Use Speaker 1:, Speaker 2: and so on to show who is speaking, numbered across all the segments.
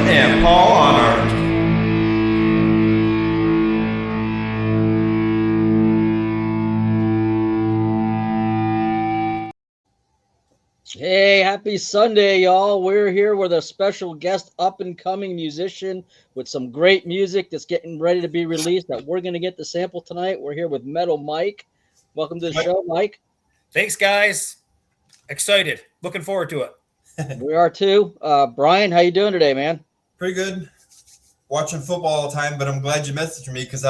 Speaker 1: and Paul Ahnert.
Speaker 2: Hey, happy Sunday, y'all. We're here with a special guest, up-and-coming musician with some great music that's getting ready to be released that we're going to get the sample tonight. We're here with Metal Mike. Welcome to the show, Mike.
Speaker 3: Thanks, guys. Excited. Looking forward to it.
Speaker 2: We are too. Bryan, how you doing today, man?
Speaker 4: Pretty good. Watching football all the time, but I'm glad you messaged me because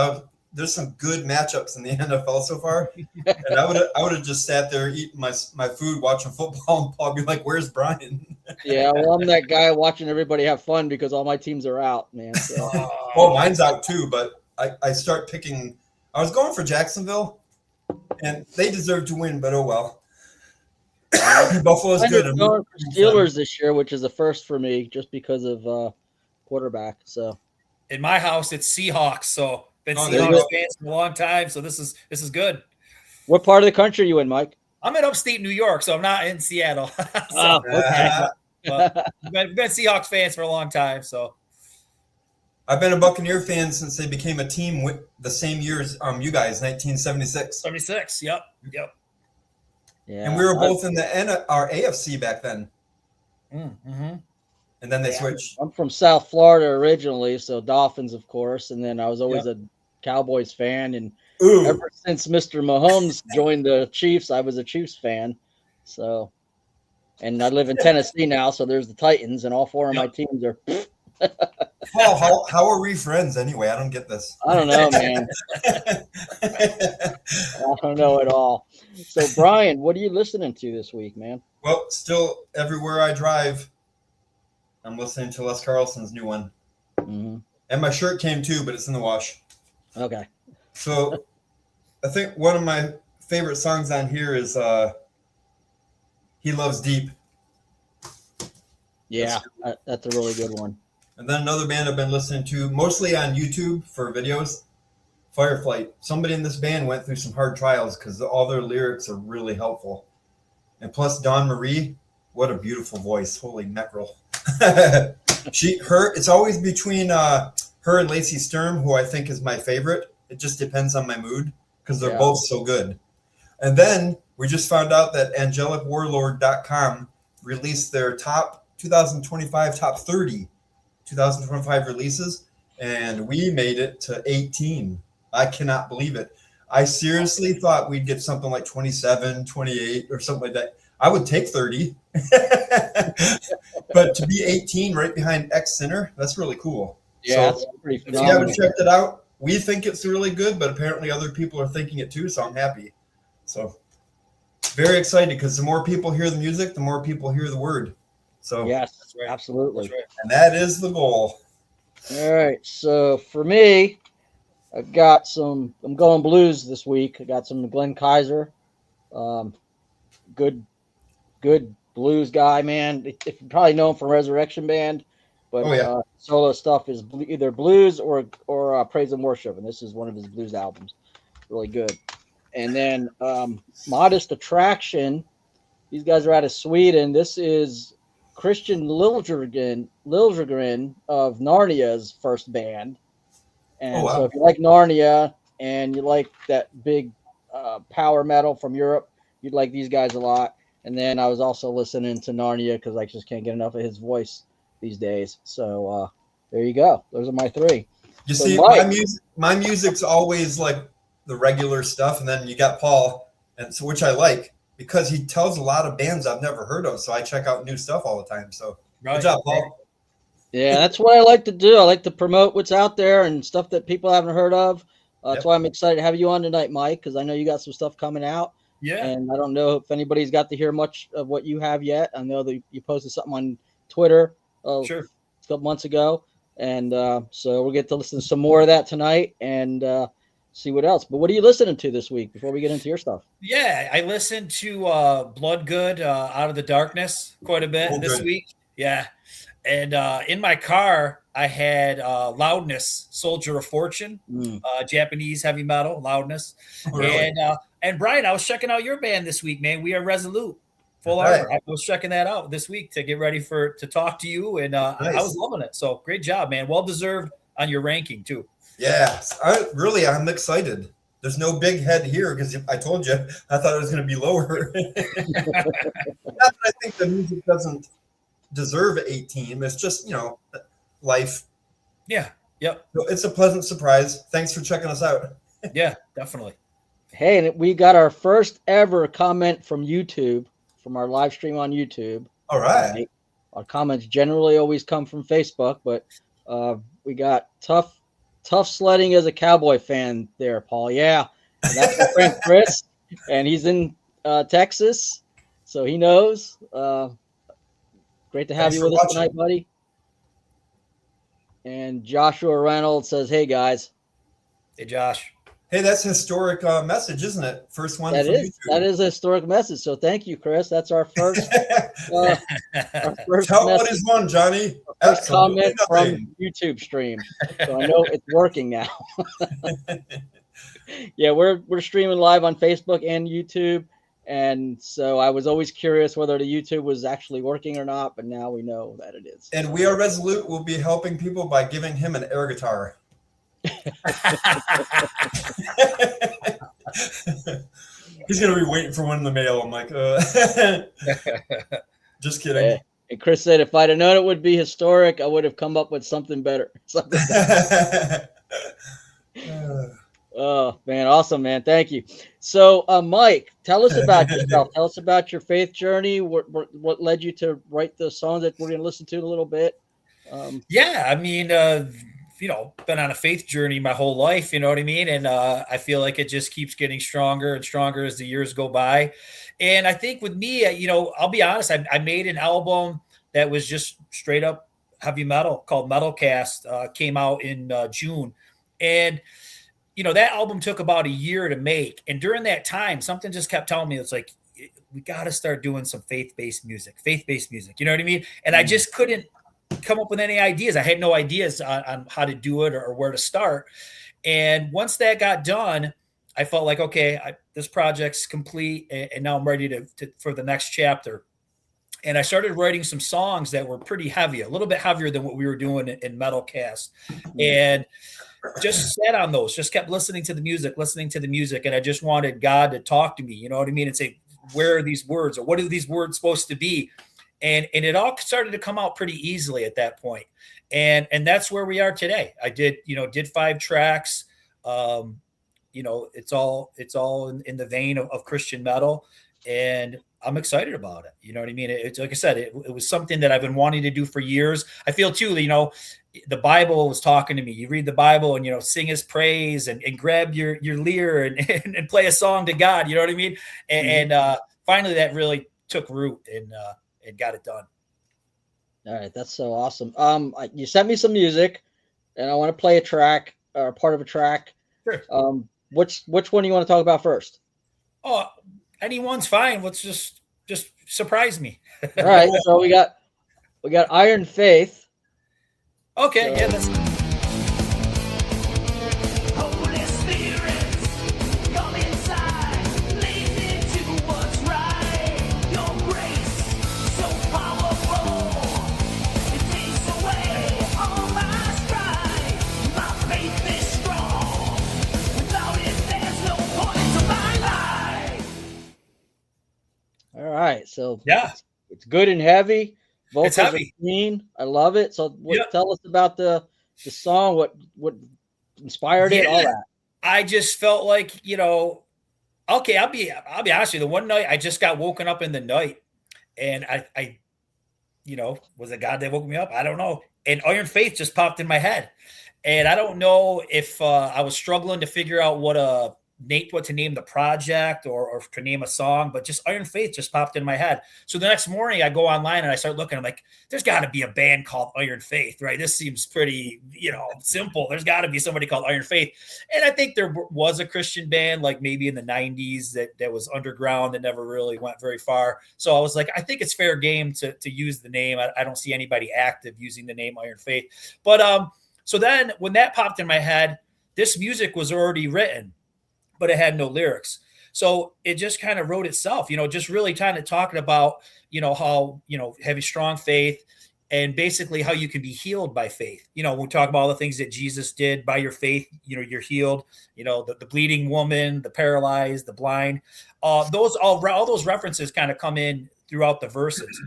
Speaker 4: there's some good matchups in the NFL so far, and I would have just sat there eating my food, watching football, and Paul be like, "Where's Bryan?"
Speaker 2: Yeah, well, I'm that guy watching everybody have fun because all my teams are out, man. So.
Speaker 4: Well, mine's out too, but I start picking. I was going for Jacksonville, and they deserve to win, but oh well. Buffalo's good.
Speaker 2: I'm going for Steelers this year, which is a first for me, just because of quarterback. So,
Speaker 3: in my house, it's Seahawks. So, been Seahawks fans for a long time. So this is good.
Speaker 2: What part of the country are you in, Mike?
Speaker 3: I'm in upstate New York, so I'm not in Seattle.
Speaker 2: Okay.
Speaker 3: But we've been Seahawks fans for a long time. So,
Speaker 4: I've been a Buccaneer fan since they became a team with the same year as you guys, 1976.
Speaker 3: 76. Yep.
Speaker 2: Yeah,
Speaker 4: and we were both in our AFC back then.
Speaker 3: Mm-hmm.
Speaker 4: And then they switched.
Speaker 2: I'm from South Florida originally, so Dolphins, of course, and then I was always a Cowboys fan, and ever since Mr. Mahomes joined the Chiefs, I was a Chiefs fan. So, and I live in Tennessee now, so there's the Titans, and all four of my teams are.
Speaker 4: Paul, how are we friends anyway? I don't get this.
Speaker 2: I don't know, man. I don't know at all. So, Bryan, what are you listening to this week, man?
Speaker 4: Well, still everywhere I drive, I'm listening to Les Carlson's new one.
Speaker 2: Mm-hmm.
Speaker 4: And my shirt came too, but it's in the wash.
Speaker 2: Okay.
Speaker 4: So I think one of my favorite songs on here is He Loves Deep.
Speaker 2: Yeah, that's a really good one.
Speaker 4: And then another band I've been listening to, mostly on YouTube for videos, Fireflight. Somebody in this band went through some hard trials because all their lyrics are really helpful. And plus Dawn Marie, what a beautiful voice. Holy mackerel. It's always between her and Lacey Sturm, who I think is my favorite. It just depends on my mood because they're both so good. And then we just found out that AngelicWarlord.com released their top 2025 top 30 2025 releases, and we made it to 18. I cannot believe it. I seriously thought we'd get something like 27, 28 or something like that. I would take 30. But to be 18 right behind X Sinner, that's really cool.
Speaker 2: Yeah,
Speaker 4: so,
Speaker 2: that's pretty
Speaker 4: if
Speaker 2: phenomenal.
Speaker 4: you haven't checked it out, we think it's really good, but apparently other people are thinking it too, so I'm happy. So very excited because the more people hear the music, the more people hear the word. So
Speaker 2: yes, that's right. Absolutely.
Speaker 3: That's right.
Speaker 4: And that is the goal.
Speaker 2: All right. So for me, I'm going blues this week. I got some Glenn Kaiser. Good blues guy, man. If you probably know him from Resurrection Band, but solo stuff is either blues or praise and worship, and this is one of his blues albums. Really good. And then Modest Attraction. These guys are out of Sweden. This is Christian Liljegren of Narnia's first band. And so if you like Narnia and you like that big power metal from Europe, you'd like these guys a lot. And then I was also listening to Narnia because I just can't get enough of his voice these days. So there you go. Those are my three.
Speaker 4: You
Speaker 2: so
Speaker 4: see,
Speaker 2: Mike,
Speaker 4: my music's always like the regular stuff, and then you got Paul, and so which I like because he tells a lot of bands I've never heard of. So I check out new stuff all the time. So good job, Paul.
Speaker 2: Yeah, that's what I like to do. I like to promote what's out there and stuff that people haven't heard of. That's why I'm excited to have you on tonight, Mike, because I know you got some stuff coming out.
Speaker 3: Yeah.
Speaker 2: And I don't know if anybody's got to hear much of what you have yet. I know that you posted something on Twitter a couple months ago. And so we'll get to listen to some more of that tonight and see what else. But what are you listening to this week before we get into your stuff?
Speaker 3: Yeah, I listened to Blood Good, Out of the Darkness quite a bit this week. Yeah. And in my car, I had Loudness, Soldier of Fortune, Japanese heavy metal, Loudness. Really? And Bryan, I was checking out your band this week, man. We Are Resolute Full Arbor. I was checking that out this week to get ready to talk to you, and nice. I was loving it. So great job, man. Well deserved on your ranking too.
Speaker 4: Yes, I'm excited. There's no big head here because I told you I thought it was going to be lower. Not that I think the music doesn't deserve 18. It's just, life.
Speaker 3: Yeah. Yep.
Speaker 4: So it's a pleasant surprise. Thanks for checking us out.
Speaker 3: Yeah, definitely.
Speaker 2: Hey, and we got our first ever comment from YouTube, from our live stream on YouTube.
Speaker 4: All right.
Speaker 2: Our comments generally always come from Facebook, but we got tough sledding as a Cowboy fan there, Paul. Yeah, and that's my friend Chris, and he's in Texas, so he knows. Great to have you with us tonight, buddy. And Joshua Reynolds says, "Hey guys."
Speaker 3: Hey Josh.
Speaker 4: Hey, that's a historic message, isn't it? First one.
Speaker 2: That is a historic message. So thank you, Chris. That's our first. Our first
Speaker 4: Tell what is one, Johnny.
Speaker 2: First comment from YouTube stream. So I know it's working now. Yeah, we're streaming live on Facebook and YouTube, and so I was always curious whether the YouTube was actually working or not, but now we know that it is.
Speaker 4: And We Are Resolute will be helping people by giving him an air guitar. He's gonna be waiting for one in the mail. I'm like, just kidding.
Speaker 2: Yeah. And Chris said, if I'd have known it would be historic, I would have come up with something better. Oh man, awesome, man. Thank you. So Mike, tell us about yourself. Tell us about your faith journey. What led you to write the songs that we're going to listen to in a little bit?
Speaker 3: Yeah, I mean, been on a faith journey my whole life, you know what I mean? And I feel like it just keeps getting stronger and stronger as the years go by. And I think with me, I'll be honest, I made an album that was just straight up heavy metal called Metalcast, came out in June. And, that album took about a year to make. And during that time, something just kept telling me, it's like, we got to start doing some faith-based music. You know what I mean? And I just couldn't come up with any ideas. I had no ideas on how to do it or where to start. And once that got done, I felt like, okay, this project's complete, and now I'm ready for the next chapter. And I started writing some songs that were pretty heavy, a little bit heavier than what we were doing in Metalcast. And just sat on those, just kept listening to the music. And I just wanted God to talk to me, you know what I mean? And say, where are these words, or what are these words supposed to be? And it all started to come out pretty easily at that point. And that's where we are today. I did 5 tracks. It's all in the vein of Christian metal, and I'm excited about it. You know what I mean? It's like I said, it was something that I've been wanting to do for years. I feel too, the Bible was talking to me. You read the Bible and, sing his praise and grab your lyre and play a song to God. You know what I mean? And finally that really took root and got it done.
Speaker 2: All right. That's so awesome. You sent me some music and I want to play a track or part of a track.
Speaker 3: Sure.
Speaker 2: Which one do you want to talk about first?
Speaker 3: Oh, anyone's fine. Let's just surprise me.
Speaker 2: All right. So we got Iron Faith.
Speaker 3: Okay. Yeah. That's.
Speaker 1: Holy Spirit, come inside, lead me to what's right. Your grace, so powerful, it takes away all my strife. My faith is strong. Without it, there's no point to my life.
Speaker 2: All right. So
Speaker 3: Yeah.
Speaker 2: it's good and heavy. Vocals are
Speaker 3: heavy.
Speaker 2: clean. I love it. So tell us about the song, what inspired it, all that.
Speaker 3: I just felt like, okay, I'll be honest with you. The one night I just got woken up in the night, and I was it God that woke me up? I don't know. And Iron Faith just popped in my head. And I don't know if I was struggling to figure out what to name the project or to name a song, but just Iron Faith just popped in my head. So the next morning I go online and I start looking. I'm like, there's got to be a band called Iron Faith, right? This seems pretty, simple. There's got to be somebody called Iron Faith. And I think there was a Christian band, like maybe in the 90s that was underground that never really went very far. So I was like, I think it's fair game to use the name. I don't see anybody active using the name Iron Faith. But so then when that popped in my head, this music was already written, but it had no lyrics. So it just kind of wrote itself, just really kind of talking about, how, having strong faith and basically how you can be healed by faith. We talk about all the things that Jesus did by your faith, you're healed, the bleeding woman, the paralyzed, the blind, all those references kind of come in throughout the verses,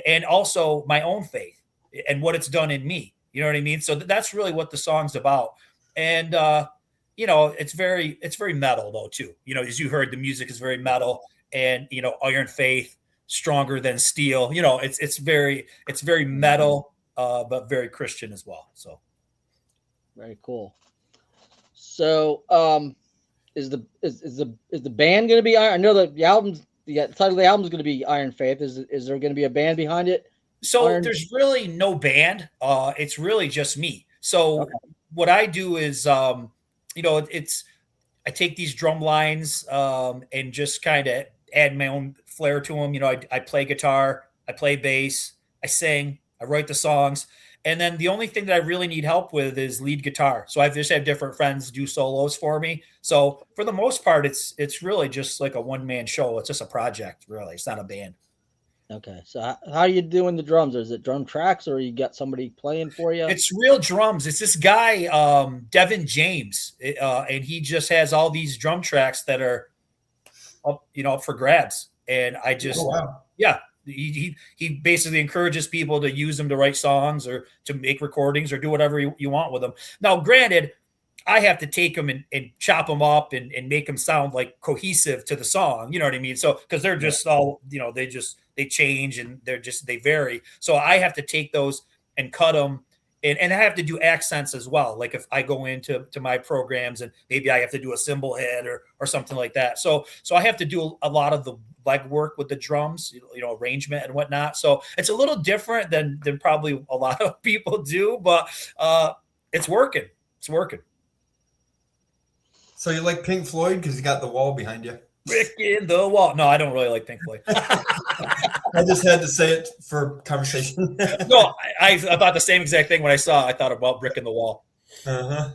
Speaker 3: and also my own faith and what it's done in me. You know what I mean? So that's really what the song's about. And, it's very metal though, too. As you heard, the music is very metal and, Iron Faith, stronger than steel. It's very metal, but very Christian as well. So
Speaker 2: very cool. So, is the band going to be Iron? I know that the title of the album is going to be Iron Faith. Is there going to be a band behind it?
Speaker 3: So there's really no band. It's really just me. So what I do is, I take these drum lines and just kind of add my own flair to them. I play guitar, I play bass, I sing, I write the songs. And then the only thing that I really need help with is lead guitar. So I just have different friends do solos for me. So for the most part, it's really just like a one-man show. It's just a project, really. It's not a band.
Speaker 2: Okay. So how are you doing the drums? Is it drum tracks or you got somebody playing for you?
Speaker 3: It's real drums. It's this guy, Devin James, and he just has all these drum tracks that are up, up for grabs. And I just, yeah, he basically encourages people to use them to write songs or to make recordings or do whatever you want with them. Now, granted, I have to take them and chop them up and make them sound like cohesive to the song. You know what I mean? So, because they're just all, they change and they vary. So I have to take those and cut them. And I have to do accents as well. Like if I go into my programs and maybe I have to do a cymbal head or something like that. So I have to do a lot of the legwork with the drums, arrangement and whatnot. So it's a little different than probably a lot of people do, but it's working. It's working.
Speaker 4: So you like Pink Floyd because you got the wall behind you?
Speaker 3: Brick in the wall. No, I don't really like Pink Floyd.
Speaker 4: I just had to say it for conversation.
Speaker 3: No, I thought the same exact thing when I thought about Brick in the Wall.
Speaker 4: Uh-huh.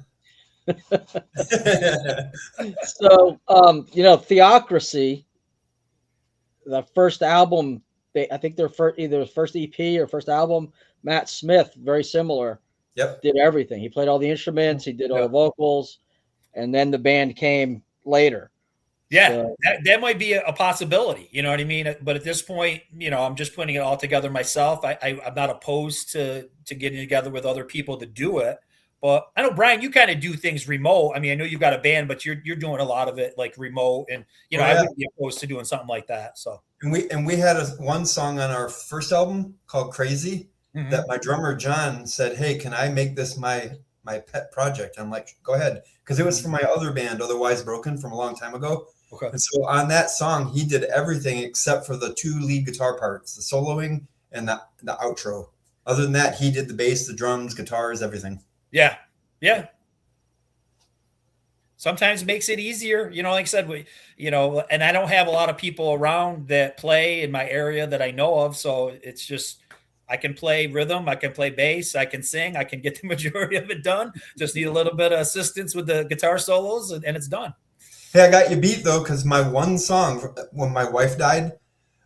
Speaker 2: So, Theocracy, the first album, I think their either first EP or first album, Matt Smith, very similar.
Speaker 4: Yep.
Speaker 2: Did everything. He played all the instruments. He did all the vocals. And then the band came later.
Speaker 3: Yeah, so, that might be a possibility. You know what I mean? But at this point, I'm just putting it all together myself. I'm not opposed to getting together with other people to do it. But I know, Bryan, you kind of do things remote. I mean, I know you've got a band, but you're doing a lot of it like remote. And, I wouldn't be opposed to doing something like that. So
Speaker 4: And we had one song on our first album called Crazy that my drummer, John, said, hey, can I make this my pet project? I'm like, go ahead. Because it was from my other band, Otherwise Broken, from a long time ago.
Speaker 3: Okay.
Speaker 4: And so on that song, he did everything except for the two lead guitar parts, the soloing and the outro. Other than that, he did the bass, the drums, guitars, everything.
Speaker 3: Yeah. Yeah. Sometimes it makes it easier, like I said, and I don't have a lot of people around that play in my area that I know of. So it's just, I can play rhythm, I can play bass, I can sing, I can get the majority of it done. Just need a little bit of assistance with the guitar solos and it's done.
Speaker 4: Hey, I got you beat though, because my one song when my wife died,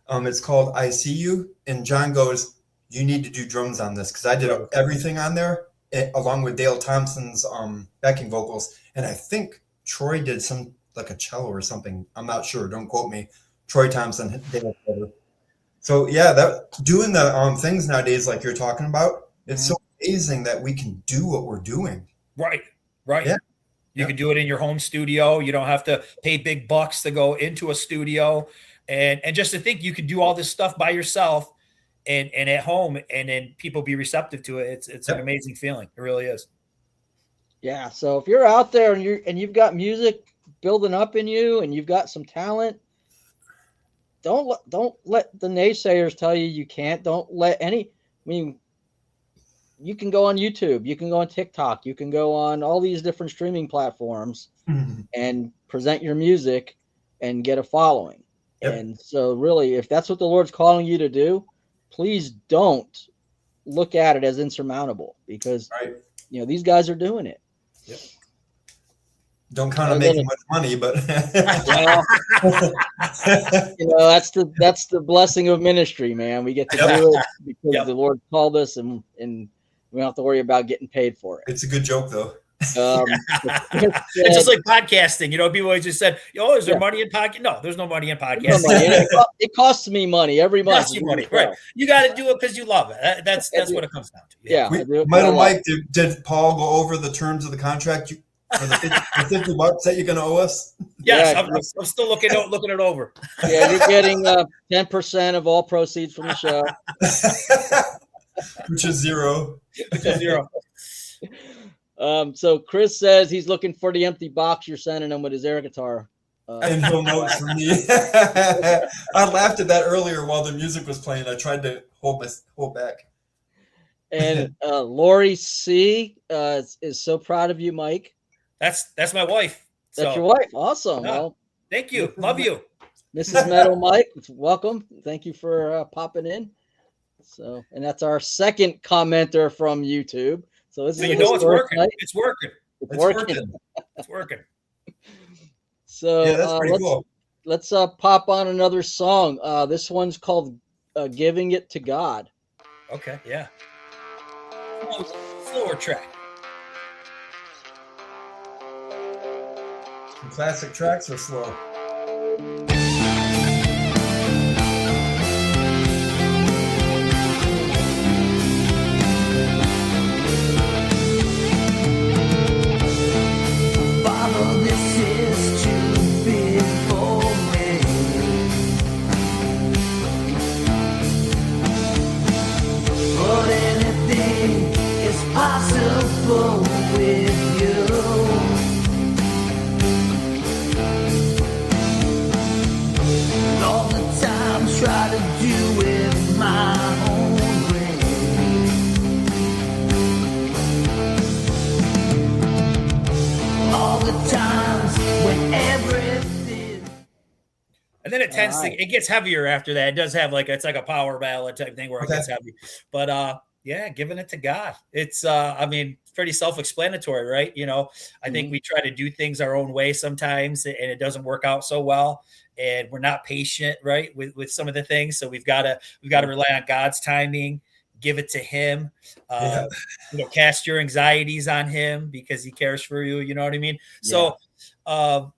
Speaker 4: it's called I See You. And John goes, you need to do drums on this, because I did everything on there along with Dale Thompson's backing vocals. And I think Troy did some like a cello or something. I'm not sure. Don't quote me. Troy Thompson, Dale. So yeah, that doing the things nowadays like you're talking about, it's so amazing that we can do what we're doing.
Speaker 3: Right. Yeah. You can do it in your home studio. You don't have to pay big bucks to go into a studio. And just to think you can do all this stuff by yourself and at home and then people be receptive to it. It's an amazing feeling. It really is.
Speaker 2: Yeah. So if you're out there and you've got music building up in you and you've got some talent, don't let the naysayers tell you can't. Don't let you can go on YouTube, you can go on TikTok, you can go on all these different streaming platforms and present your music and get a following. Yep. And so really, if that's what the Lord's calling you to do, please don't look at it as insurmountable, because these guys are doing it.
Speaker 3: Yep.
Speaker 4: Don't count on making much money, but
Speaker 2: well, that's the blessing of ministry, man. We get to do it because the Lord called us, and we don't have to worry about getting paid for it.
Speaker 4: It's a good joke, though.
Speaker 3: It's just like podcasting. People always just said, "Oh, is there money in podcast?" No, there's no money in podcasting.
Speaker 2: It costs me money every month.
Speaker 3: Costs you money, right? You got to do it because you love it. That's what it comes down to.
Speaker 2: Yeah.
Speaker 4: Metal Mike, did Paul go over the terms of the contract for the $50 that you're going to owe us?
Speaker 3: Yes, I'm still looking it over.
Speaker 2: Yeah, you're getting 10% of all proceeds from the show,
Speaker 4: which is zero.
Speaker 2: So Chris says he's looking for the empty box you're sending him with his air guitar.
Speaker 4: And he'll know it's from me. I laughed at that earlier while the music was playing. I tried to hold back.
Speaker 2: And Lori C is so proud of you, Mike.
Speaker 3: That's my wife.
Speaker 2: That's your wife. Awesome.
Speaker 3: Yeah. Well, thank you. Love you.
Speaker 2: Mrs. Metal Mike, welcome. Thank you for popping in. So, and that's our second commenter from YouTube. So this is
Speaker 3: it's working. Night. It's working.
Speaker 2: It's working. So
Speaker 4: yeah, that's pretty cool.
Speaker 2: Let's pop on another song. This one's called "Giving It to God."
Speaker 3: Okay. Yeah. Slower track.
Speaker 4: Some classic tracks are slow.
Speaker 1: Possible with you. All the time try to do it my own way. All the times when everything.
Speaker 3: And then it tends to, it gets heavier after that. It does have it's like a power ballad type thing where it gets heavy. But yeah, giving it to God. It's pretty self-explanatory, right? I think we try to do things our own way sometimes and it doesn't work out so well. And we're not patient, right? With some of the things. So we've got to rely on God's timing, give it to him, cast your anxieties on him because he cares for you. You know what I mean? Yeah. So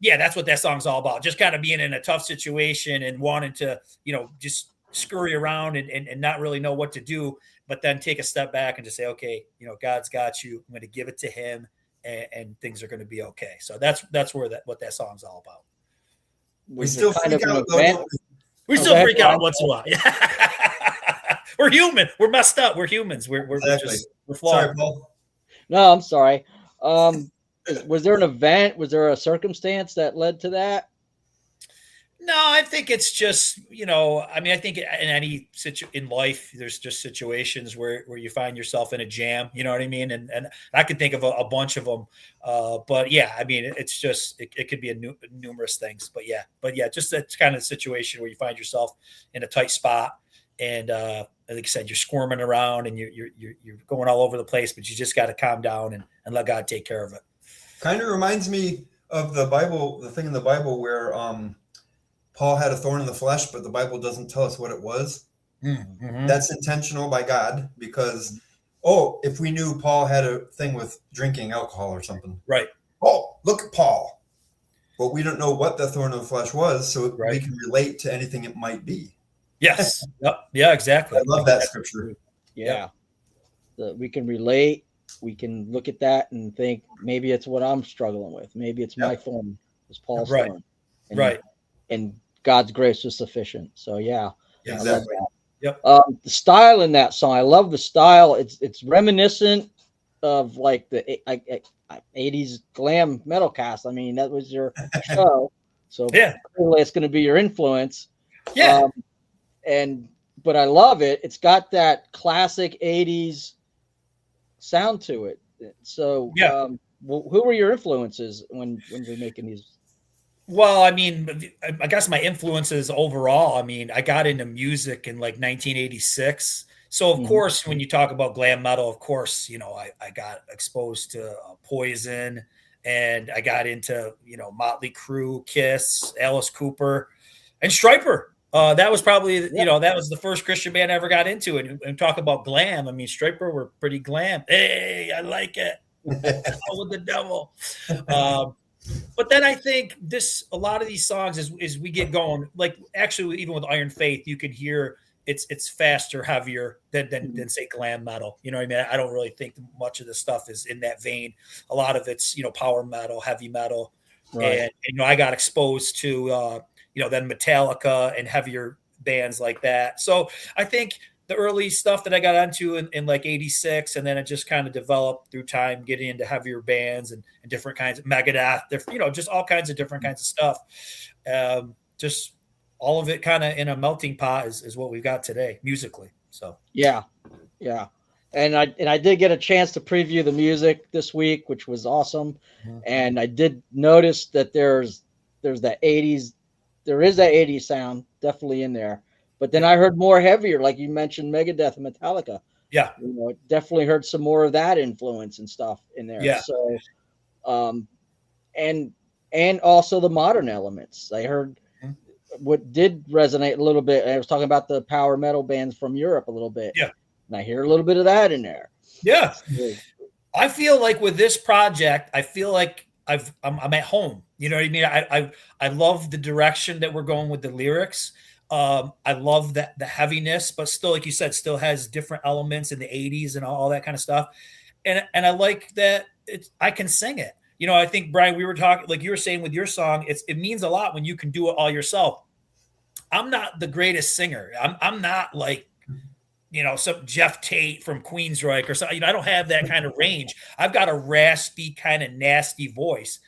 Speaker 3: that's what that song's all about. Just kind of being in a tough situation and wanting to, just scurry around and not really know what to do. But then take a step back and just say, okay, God's got you. I'm going to give it to him and things are going to be okay. So that's what that song's all about.
Speaker 4: We still freak out.
Speaker 3: We still freak out once in a while. We're human. We're messed up. We're humans. We're flawed.
Speaker 4: Sorry, Paul.
Speaker 2: No, I'm sorry. Was there an event? Was there a circumstance that led to that?
Speaker 3: No, I think it's just, I think in any in life, there's just situations where you find yourself in a jam, you know what I mean? And I could think of a bunch of them. But yeah, it's just, it could be numerous things, but yeah, just that kind of situation where you find yourself in a tight spot. And like I said, you're squirming around and you're going all over the place, but you just got to calm down and let God take care of it.
Speaker 4: Kind of reminds me of the Bible, the thing in the Bible where, Paul had a thorn in the flesh, but the Bible doesn't tell us what it was. Mm-hmm. That's intentional by God because, if we knew Paul had a thing with drinking alcohol or something.
Speaker 3: Right.
Speaker 4: Oh, look at Paul. But we don't know what the thorn in the flesh was, so we can relate to anything it might be.
Speaker 3: Yes. Yep. Yeah, exactly.
Speaker 4: I love that scripture.
Speaker 2: Yeah. We can relate. We can look at that and think, maybe it's what I'm struggling with. Maybe it's my thorn. It's Paul's thorn. And God's grace is sufficient. So
Speaker 4: exactly.
Speaker 2: Yep. The style in that song, I love the style. It's reminiscent of like the 80s glam metal cast. That was your show. So clearly it's going to be your influence.
Speaker 3: Yeah.
Speaker 2: But I love it. It's got that classic 80s sound to it. So who were your influences when you're making these?
Speaker 3: Well, I guess my influences overall, I got into music in like 1986. So of course, when you talk about glam metal, of course, I got exposed to Poison and I got into, Motley Crue, Kiss, Alice Cooper, and Stryper. That was probably, that was the first Christian band I ever got into. And talk about glam. I mean, Stryper were pretty glam. Hey, I like it. With the devil. But then I think a lot of these songs, as we get going, like actually even with Iron Faith, you can hear it's faster, heavier than say glam metal. You know what I mean? I don't really think much of the stuff is in that vein. A lot of it's power metal, heavy metal, right. And I got exposed to then Metallica and heavier bands like that. So I think the early stuff that I got into in like 86, and then it just kind of developed through time, getting into heavier bands and different kinds of Megadeth, just all kinds of different kinds of stuff. Just all of it kind of in a melting pot is what we've got today musically. So
Speaker 2: yeah. And I did get a chance to preview the music this week, which was awesome. Mm-hmm. And I did notice that there's that 80s, there is that 80s sound definitely in there. But then I heard more heavier, like you mentioned, Megadeth and Metallica.
Speaker 3: Yeah,
Speaker 2: definitely heard some more of that influence and stuff in there.
Speaker 3: Yeah.
Speaker 2: So, and also the modern elements. I heard what did resonate a little bit. I was talking about the power metal bands from Europe a little bit.
Speaker 3: Yeah,
Speaker 2: and I hear a little bit of that in there.
Speaker 3: Yeah, I feel like with this project, I feel like I'm at home. You know what I mean? I love the direction that we're going with the lyrics. I love that the heaviness, but still, like you said, still has different elements in the 80s and all that kind of stuff. And I like that I can sing it. I think, Bryan, we were talking, like you were saying with your song, it means a lot when you can do it all yourself. I'm not the greatest singer. I'm not like, some Jeff Tate from Queensryche or something. I don't have that kind of range. I've got a raspy, kind of nasty voice.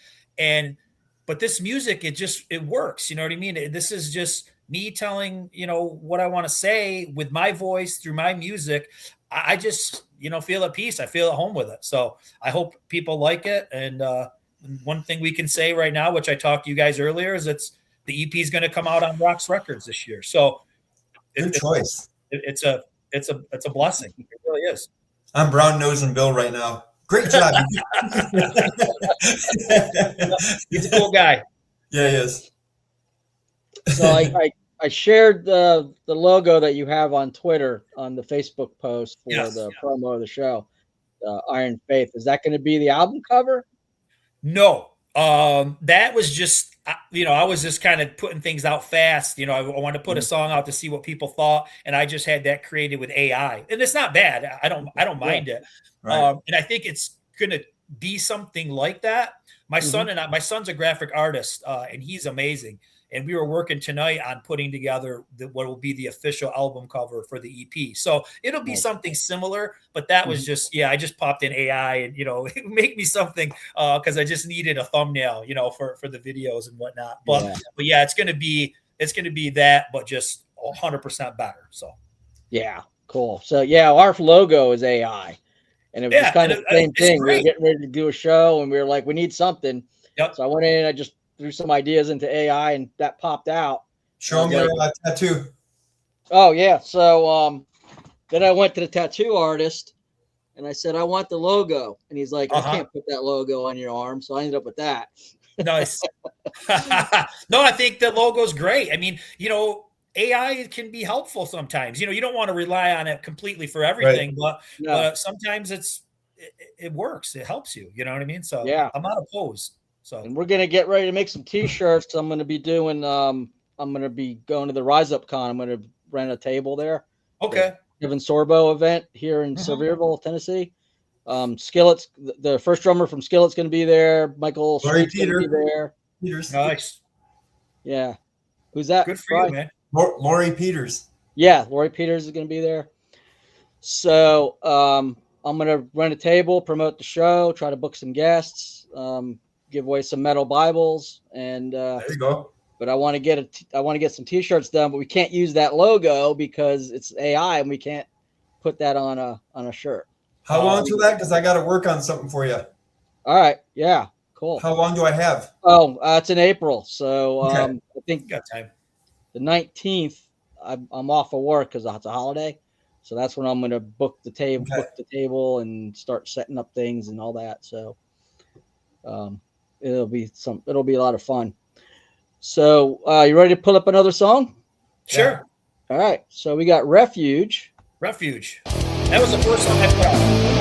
Speaker 3: But this music, it works. You know what I mean? This is just me telling, what I want to say with my voice through my music. I just, feel at peace. I feel at home with it. So I hope people like it. And one thing we can say right now, which I talked to you guys earlier, is the EP is going to come out on Roxx Records this year. So
Speaker 4: good choice.
Speaker 3: It's a blessing. It really is.
Speaker 4: I'm brown nosing Bill right now. Great job.
Speaker 3: He's a cool guy.
Speaker 4: Yeah, he is.
Speaker 2: So I shared the logo that you have on Twitter on the Facebook post for the promo of the show, Iron Faith. Is that going to be the album cover?
Speaker 3: No, that was just, I was just kind of putting things out fast. I wanted to put a song out to see what people thought. And I just had that created with AI, and it's not bad. I don't mind it. Right. And I think it's going to be something like that. My son's a graphic artist, and he's amazing. And we were working tonight on putting together what will be the official album cover for the EP. So it'll be something similar, but that was just, I just popped in AI and, make me something because I just needed a thumbnail, for the videos and whatnot. But it's going to be that, but just 100% better. So.
Speaker 2: Yeah, cool. So our logo is AI, and it was kind of the same thing. We were getting ready to do a show and we were like, we need something.
Speaker 3: Yep.
Speaker 2: So I went in and I just threw some ideas into AI and that popped out.
Speaker 4: Show me your tattoo.
Speaker 2: Oh yeah. So then I went to the tattoo artist and I said, I want the logo. And he's like, I can't put that logo on your arm. So I ended up with that.
Speaker 3: Nice. No, I think the logo's great. I mean, AI can be helpful sometimes. You don't want to rely on it completely for everything, but sometimes it works. It helps you. You know what I mean? So I'm not opposed. So, and
Speaker 2: we're gonna get ready to make some T-shirts. I'm gonna be doing. I'm gonna be going to the Rise Up Con. I'm gonna rent a table there.
Speaker 3: Okay.
Speaker 2: Kevin Sorbo event here in Sevierville, Tennessee. Skillet's the first drummer from Skillet's gonna be there. Michael Street's gonna be there.
Speaker 4: Peters.
Speaker 3: Nice.
Speaker 2: Yeah. Who's that?
Speaker 3: Good for you, man.
Speaker 4: Lori Peters.
Speaker 2: Yeah, Lori Peters is gonna be there. So I'm gonna rent a table, promote the show, try to book some guests. Give away some metal Bibles, and
Speaker 4: there you go.
Speaker 2: But I want to get some T-shirts done, but we can't use that logo because it's AI, and we can't put that on a shirt.
Speaker 4: How long till that? Because I got to work on something for you.
Speaker 2: All right, yeah, cool.
Speaker 4: How long do I have?
Speaker 2: Oh, it's in April, so I think
Speaker 3: got time.
Speaker 2: The 19th, I'm off of work because it's a holiday, so that's when I'm going to book the table and start setting up things and all that. So. It'll be a lot of fun. So, you ready to pull up another song?
Speaker 3: Sure.
Speaker 4: Yeah.
Speaker 2: All right. So we got Refuge.
Speaker 3: Refuge. That was the first song I put out.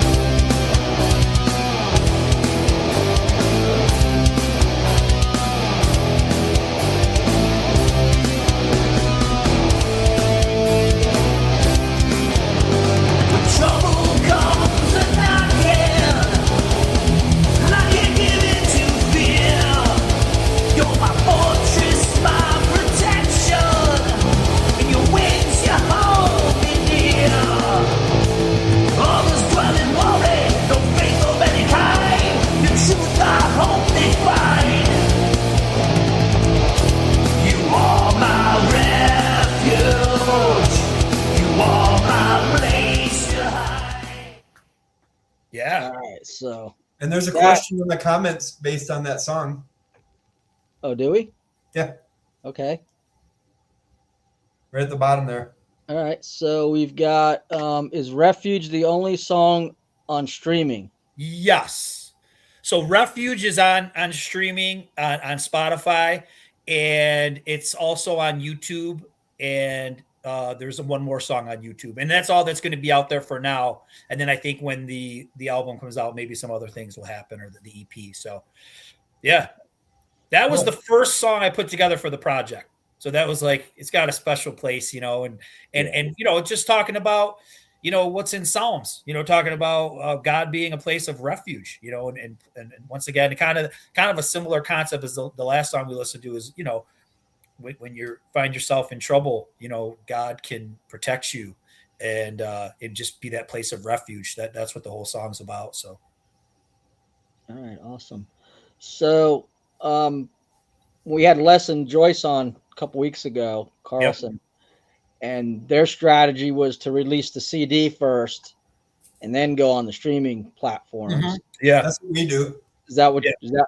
Speaker 3: Yeah.
Speaker 2: All right. So.
Speaker 4: And there's a question in the comments based on that song.
Speaker 2: Oh, do we?
Speaker 4: Yeah.
Speaker 2: Okay.
Speaker 4: Right at the bottom there.
Speaker 2: All right. So we've got is Refuge the only song on streaming?
Speaker 3: Yes. So Refuge is on streaming on Spotify, and it's also on YouTube, and there's one more song on YouTube, and that's all that's going to be out there for now. And then I think when the album comes out, maybe some other things will happen, or the EP. So yeah, that was the first song I put together for the project. So that was like, it's got a special place, and just talking about, what's in Psalms, talking about God being a place of refuge, and once again, kind of a similar concept as the last song we listened to is, when you find yourself in trouble, God can protect you and just be that place of refuge. That's what the whole song's about. So.
Speaker 2: All right. Awesome. So, we had Les and Joyce on a couple weeks ago, Carlson, and their strategy was to release the CD first and then go on the streaming platforms.
Speaker 3: Mm-hmm. Yeah,
Speaker 4: that's what we do.
Speaker 2: Is that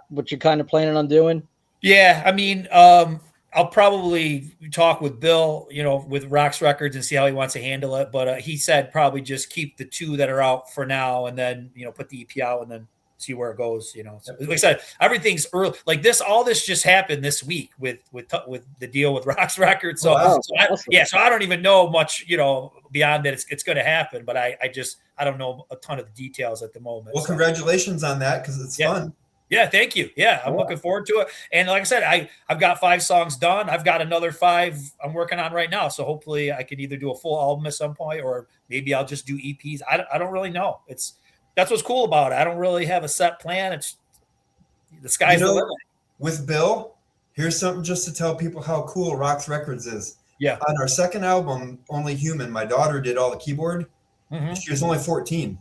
Speaker 2: what you're kind of planning on doing?
Speaker 3: Yeah, I mean, I'll probably talk with Bill, with Roxx Records and see how he wants to handle it. But he said probably just keep the two that are out for now, and then put the EP out and then see where it goes. So, like I said, everything's early. Like this, all this just happened this week with the deal with Roxx Records. So, so I don't even know much, beyond that it's going to happen. But I don't know a ton of the details at the moment.
Speaker 4: Well, congratulations on that, because it's fun.
Speaker 3: Yeah, thank you. Yeah, I'm looking forward to it. And like I said, I've got 5 songs done. I've got another 5 I'm working on right now. So hopefully I could either do a full album at some point, or maybe I'll just do EPs. I don't really know. That's what's cool about it. I don't really have a set plan. It's the sky's the limit.
Speaker 4: With Bill, here's something just to tell people how cool Roxx Records is.
Speaker 3: Yeah.
Speaker 4: On our second album, Only Human, my daughter did all the keyboard. Mm-hmm. She was only 14.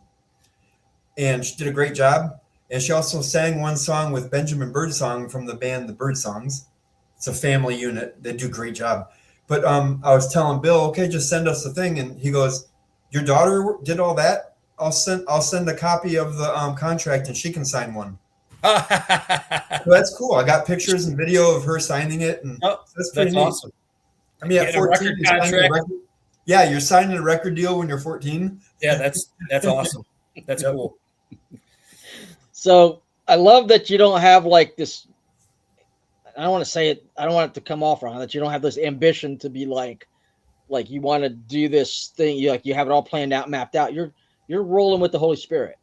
Speaker 4: And she did a great job. And she also sang one song with Benjamin Birdsong from the band The Birdsongs. It's a family unit. They do a great job. But I was telling Bill, okay, just send us the thing. And he goes, your daughter did all that? I'll send a copy of the contract and she can sign one. So that's cool. I got pictures and video of her signing it, and that's pretty neat.
Speaker 3: Awesome.
Speaker 4: I mean, at 14, you're signing a record deal when you're 14.
Speaker 3: Yeah, that's awesome. That's cool.
Speaker 2: So I love that you don't have like this. I don't want to say it. I don't want it to come off wrong. That you don't have this ambition to be like you want to do this thing. You have it all planned out, mapped out. You're rolling with the Holy Spirit.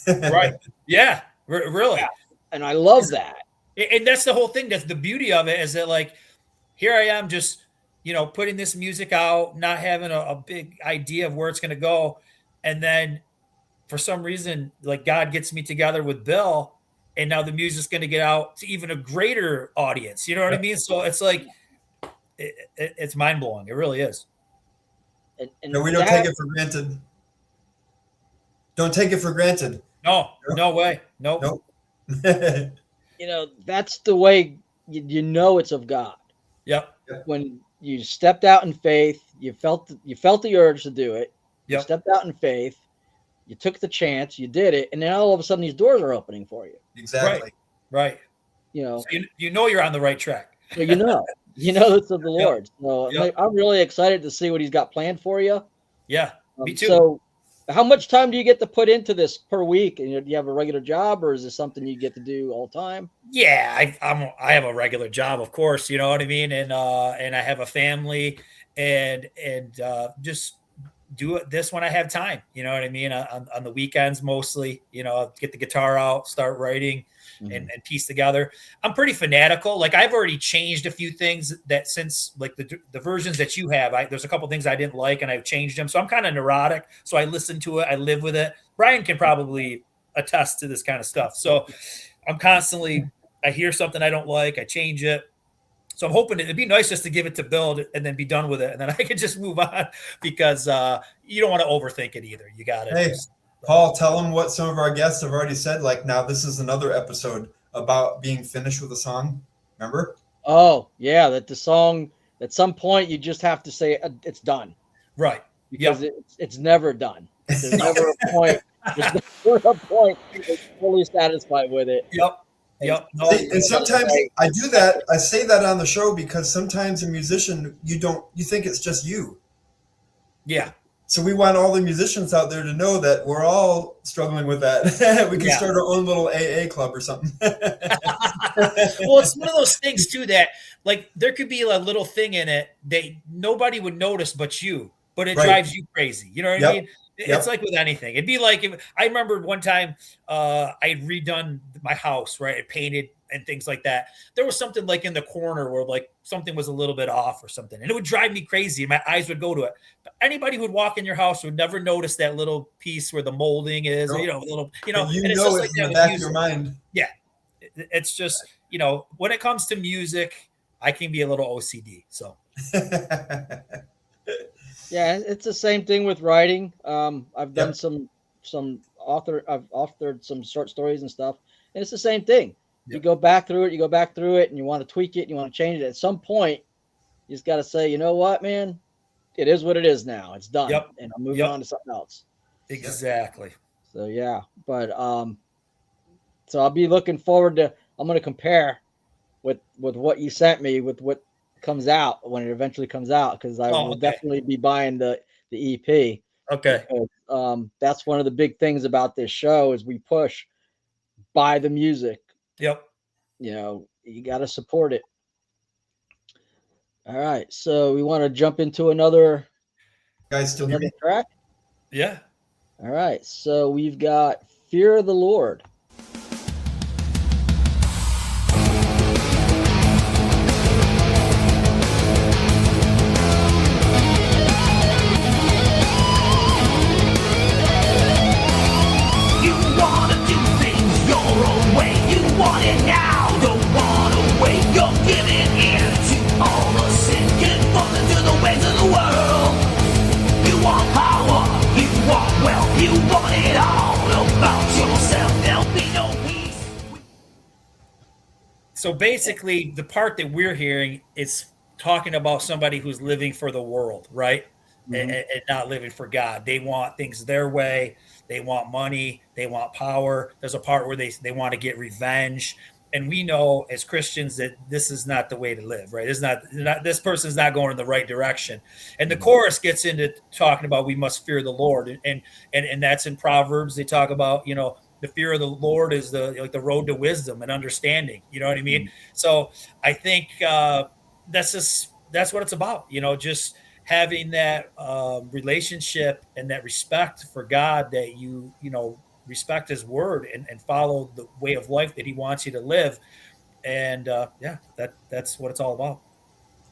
Speaker 3: Right. Yeah. Really. Yeah.
Speaker 2: And I love that.
Speaker 3: And that's the whole thing. That's the beauty of it, is that like, here I am just, putting this music out, not having a big idea of where it's going to go. And then for some reason, like God gets me together with Bill, and now the music's going to get out to even a greater audience. You know what I mean? So it's like, it's mind blowing. It really is.
Speaker 4: And we don't take it for granted. Don't take it for granted.
Speaker 3: No way. Nope.
Speaker 2: That's the way it's of God.
Speaker 3: Yep.
Speaker 2: When you stepped out in faith, you felt the urge to do it. You stepped out in faith, you took the chance, you did it, and then all of a sudden these doors are opening for you.
Speaker 4: Exactly.
Speaker 3: Right.
Speaker 2: So
Speaker 3: you're on the right track.
Speaker 2: So it's of the Lord. So I'm really excited to see what he's got planned for you.
Speaker 3: Yeah. Me too.
Speaker 2: So How much time do you get to put into this per week? And do you have a regular job, or is this something you get to do all the time?
Speaker 3: Yeah, I have a regular job, of course, you know what I mean, and I have a family, and just do this when I have time, you know what I mean, on the weekends mostly, you know, I'll get the guitar out, start writing, and piece together. I'm pretty fanatical. Like I've already changed a few things that since like the versions that you have, there's a couple things I didn't like and I've changed them. So I'm kind of neurotic. So I listen to it, I live with it. Bryan can probably attest to this kind of stuff. So I'm constantly, I hear something I don't like, I change it. So I'm hoping it'd be nice just to give it to build and then be done with it. And then I could just move on because you don't want to overthink it either. You got it.
Speaker 4: Hey, Paul, tell them what some of our guests have already said. Like now, this is another episode about being finished with a song. Remember?
Speaker 2: Oh, yeah. That the song, at some point, you just have to say it's done.
Speaker 3: Right.
Speaker 2: Because it's never done. There's never a point. There's never a point you're fully satisfied with it.
Speaker 3: Yep. Yep. No,
Speaker 4: and sometimes I do that. I say that on the show because sometimes a musician, you think it's just you.
Speaker 3: Yeah.
Speaker 4: So we want all the musicians out there to know that we're all struggling with that. We can start our own little AA club or something.
Speaker 3: Well, it's one of those things too that like there could be a little thing in it that nobody would notice but you, but it drives you crazy. You know what I mean? It's like with anything. It'd be like I remember one time I had redone my house, right? I painted and things like that. There was something like in the corner where like something was a little bit off or something, and it would drive me crazy. My eyes would go to it. But anybody who would walk in your house would never notice that little piece where the molding is, or, little, and it's just like that
Speaker 4: in the back of your mind.
Speaker 3: Yeah, it's just when it comes to music, I can be a little OCD. So.
Speaker 2: Yeah, it's the same thing with writing. I've done some I've authored some short stories and stuff, and it's the same thing. You go back through it, and you want to tweak it, and you want to change it. At some point, you just got to say, you know what, man, it is what it is now. It's done, and I'm moving on to something else.
Speaker 3: Exactly.
Speaker 2: So yeah, but so I'll be looking forward to. I'm going to compare with what you sent me with what comes out when it eventually comes out, because I will definitely be buying the EP.
Speaker 3: Okay.
Speaker 2: Because, that's one of the big things about this show is we push buy the music.
Speaker 3: Yep.
Speaker 2: You got to support it. All right, so we want to jump into another track.
Speaker 3: Yeah.
Speaker 2: All right, so we've got Fear of the Lord.
Speaker 1: Want it now, don't want to wait. You're giving in to all the sin, conforming to the ways of the world. You want power, you want wealth, you want it all about yourself. There'll be no peace.
Speaker 3: So basically, the part that we're hearing is talking about somebody who's living for the world, right? And not living for God. They want things their way. They want money. They want power. There's a part where they want to get revenge. And we know as Christians that this is not the way to live, right? This person's not going in the right direction. And the chorus gets into talking about we must fear the Lord. And that's in Proverbs. They talk about, the fear of the Lord is the road to wisdom and understanding. You know what I mean? So I think that's what it's about, just having that relationship and that respect for God, that you respect his word and follow the way of life that he wants you to live. And that's what it's all about.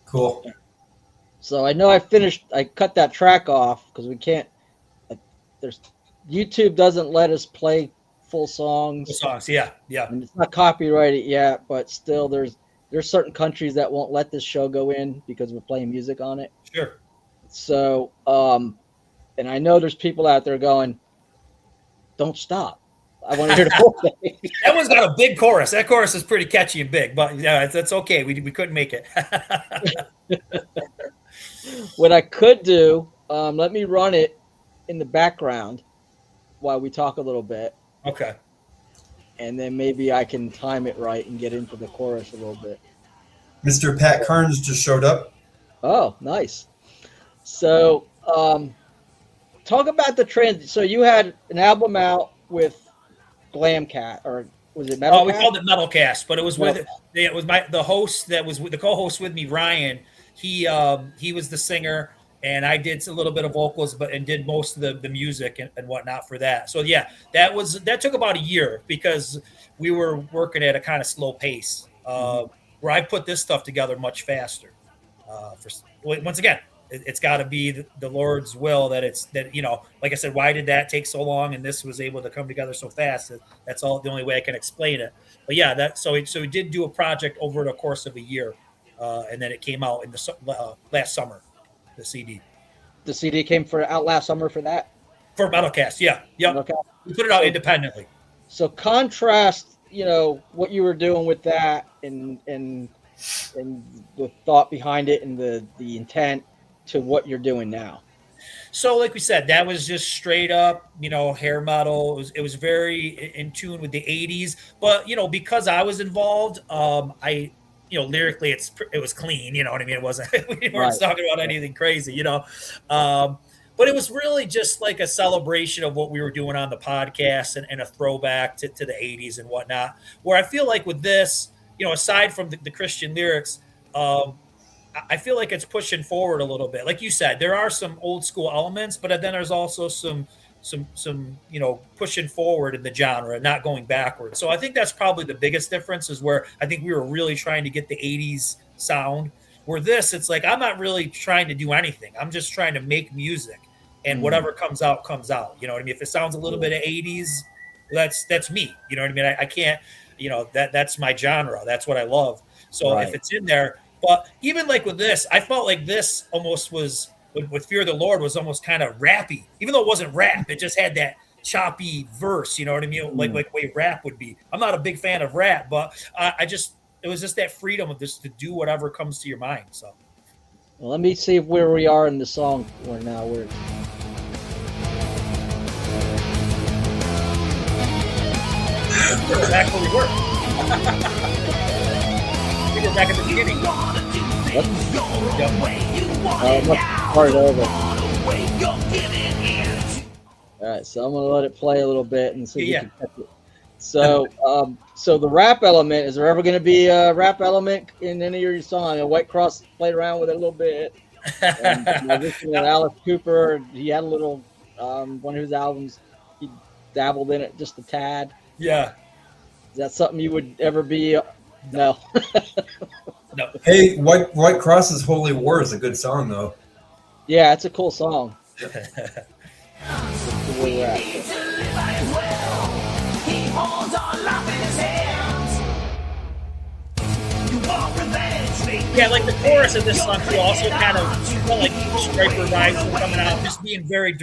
Speaker 4: Cool.
Speaker 2: So I know I cut that track off because we can't, YouTube doesn't let us play full songs.
Speaker 3: Full songs, yeah.
Speaker 2: And it's not copyrighted yet, but still there's certain countries that won't let this show go in because we're playing music on it.
Speaker 3: Sure.
Speaker 2: So, and I know there's people out there going, don't stop. I want to hear the whole thing.
Speaker 3: That one's got a big chorus. That chorus is pretty catchy and big, but yeah, that's okay. We couldn't make it.
Speaker 2: What I could do, let me run it in the background while we talk a little bit.
Speaker 3: Okay.
Speaker 2: And then maybe I can time it right and get into the chorus a little bit.
Speaker 4: Mr. Pat Carnes just showed up.
Speaker 2: Oh, nice. So, talk about the trend. So you had an album out with Glam Cat, or was it Metal?
Speaker 3: Oh, we called it Metal Cast, but it was
Speaker 2: Metal.
Speaker 3: the host that was the co-host with me, Ryan. He was the singer, and I did a little bit of vocals, and did most of the music and whatnot for that. So yeah, that took about a year because we were working at a kind of slow pace. Where I put this stuff together much faster. Once again, it's got to be the Lord's will that like I said, why did that take so long and this was able to come together so fast? That's all the only way I can explain it. But yeah, so we did do a project over the course of a year, and then it came out in the last summer, the CD.
Speaker 2: The CD came out last summer for that?
Speaker 3: For Metalcast, yeah.
Speaker 2: Metalcast.
Speaker 3: We put it out independently.
Speaker 2: So contrast, what you were doing with that and the thought behind it and the intent to what you're doing now.
Speaker 3: So like we said, that was just straight up, hair metal. It was very in tune with the 80s. But, because I was involved, lyrically it was clean, you know what I mean? It wasn't, we weren't talking about anything crazy, but it was really just like a celebration of what we were doing on the podcast and a throwback to the 80s and whatnot, where I feel like with this, aside from the Christian lyrics, I feel like it's pushing forward a little bit. Like you said, there are some old school elements, but then there's also some pushing forward in the genre, not going backwards. So I think that's probably the biggest difference, is where I think we were really trying to get the 80s sound, where this, it's like, I'm not really trying to do anything. I'm just trying to make music, and whatever comes out, comes out. You know what I mean? If it sounds a little bit of 80s, that's me. You know what I mean? I can't, that's my genre. That's what I love. So if it's in there, but even like with this, I felt like this almost was, with Fear of the Lord, was almost kind of rappy, even though it wasn't rap. It just had that choppy verse, you know what I mean? Like way rap would be. I'm not a big fan of rap, but it was just that freedom of this to do whatever comes to your mind. So
Speaker 2: well, let me see where we are in the song right now. We're
Speaker 3: back where we were. We were back at the beginning.
Speaker 2: Part over. All right, so I'm gonna let it play a little bit and see if you can catch it. So, so the rap element, is there ever gonna be a rap element in any of your song? White Cross played around with it a little bit. And Alice Cooper, he had a little one of his albums, he dabbled in it just a tad.
Speaker 3: Yeah.
Speaker 2: Is that something you would ever be? No.
Speaker 3: No.
Speaker 4: Hey, White Cross's Holy War is a good song, though.
Speaker 2: Yeah, it's a cool song.
Speaker 3: Yeah, like the chorus of this song too also kind of felt like Striper vibes were coming out, just being very,